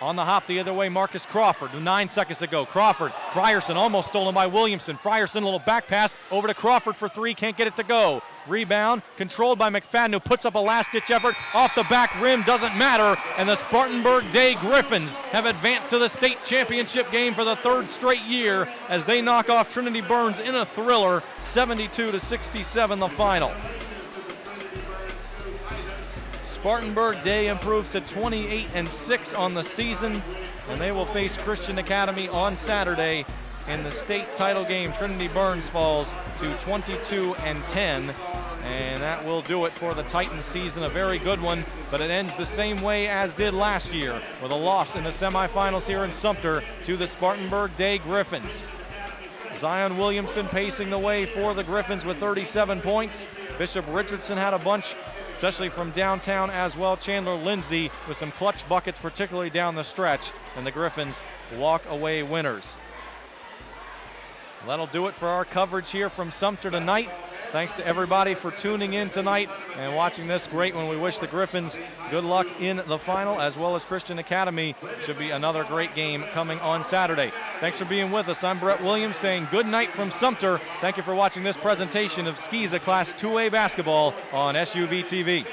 On the hop the other way, Marcus Crawford, 9 seconds to go. Crawford, Frierson almost stolen by Williamson. Frierson, a little back pass over to Crawford for 3, can't get it to go. Rebound, controlled by McFadden, who puts up a last-ditch effort. Off the back rim, doesn't matter. And the Spartanburg Day Griffins have advanced to the state championship game for the 3rd straight year as they knock off Trinity-Byrnes in a thriller, 72-67 the final. Spartanburg Day improves to 28-6 on the season, and they will face Christian Academy on Saturday in the state title game. Trinity-Byrnes falls to 22-10, and that will do it for the Titans season. A very good one, but it ends the same way as did last year, with a loss in the semifinals here in Sumter to the Spartanburg Day Griffins. Zion Williamson pacing the way for the Griffins with 37 points. Bishop Richardson had a bunch, especially from downtown as well. Chandler Lindsay with some clutch buckets, particularly down the stretch, and the Griffins walk away winners. That'll do it for our coverage here from Sumter tonight. Thanks to everybody for tuning in tonight and watching this great one. We wish the Griffins good luck in the final, as well as Christian Academy. Should be another great game coming on Saturday. Thanks for being with us. I'm Brett Williams saying good night from Sumter. Thank you for watching this presentation of SCISA Class 2A basketball on SUVtv.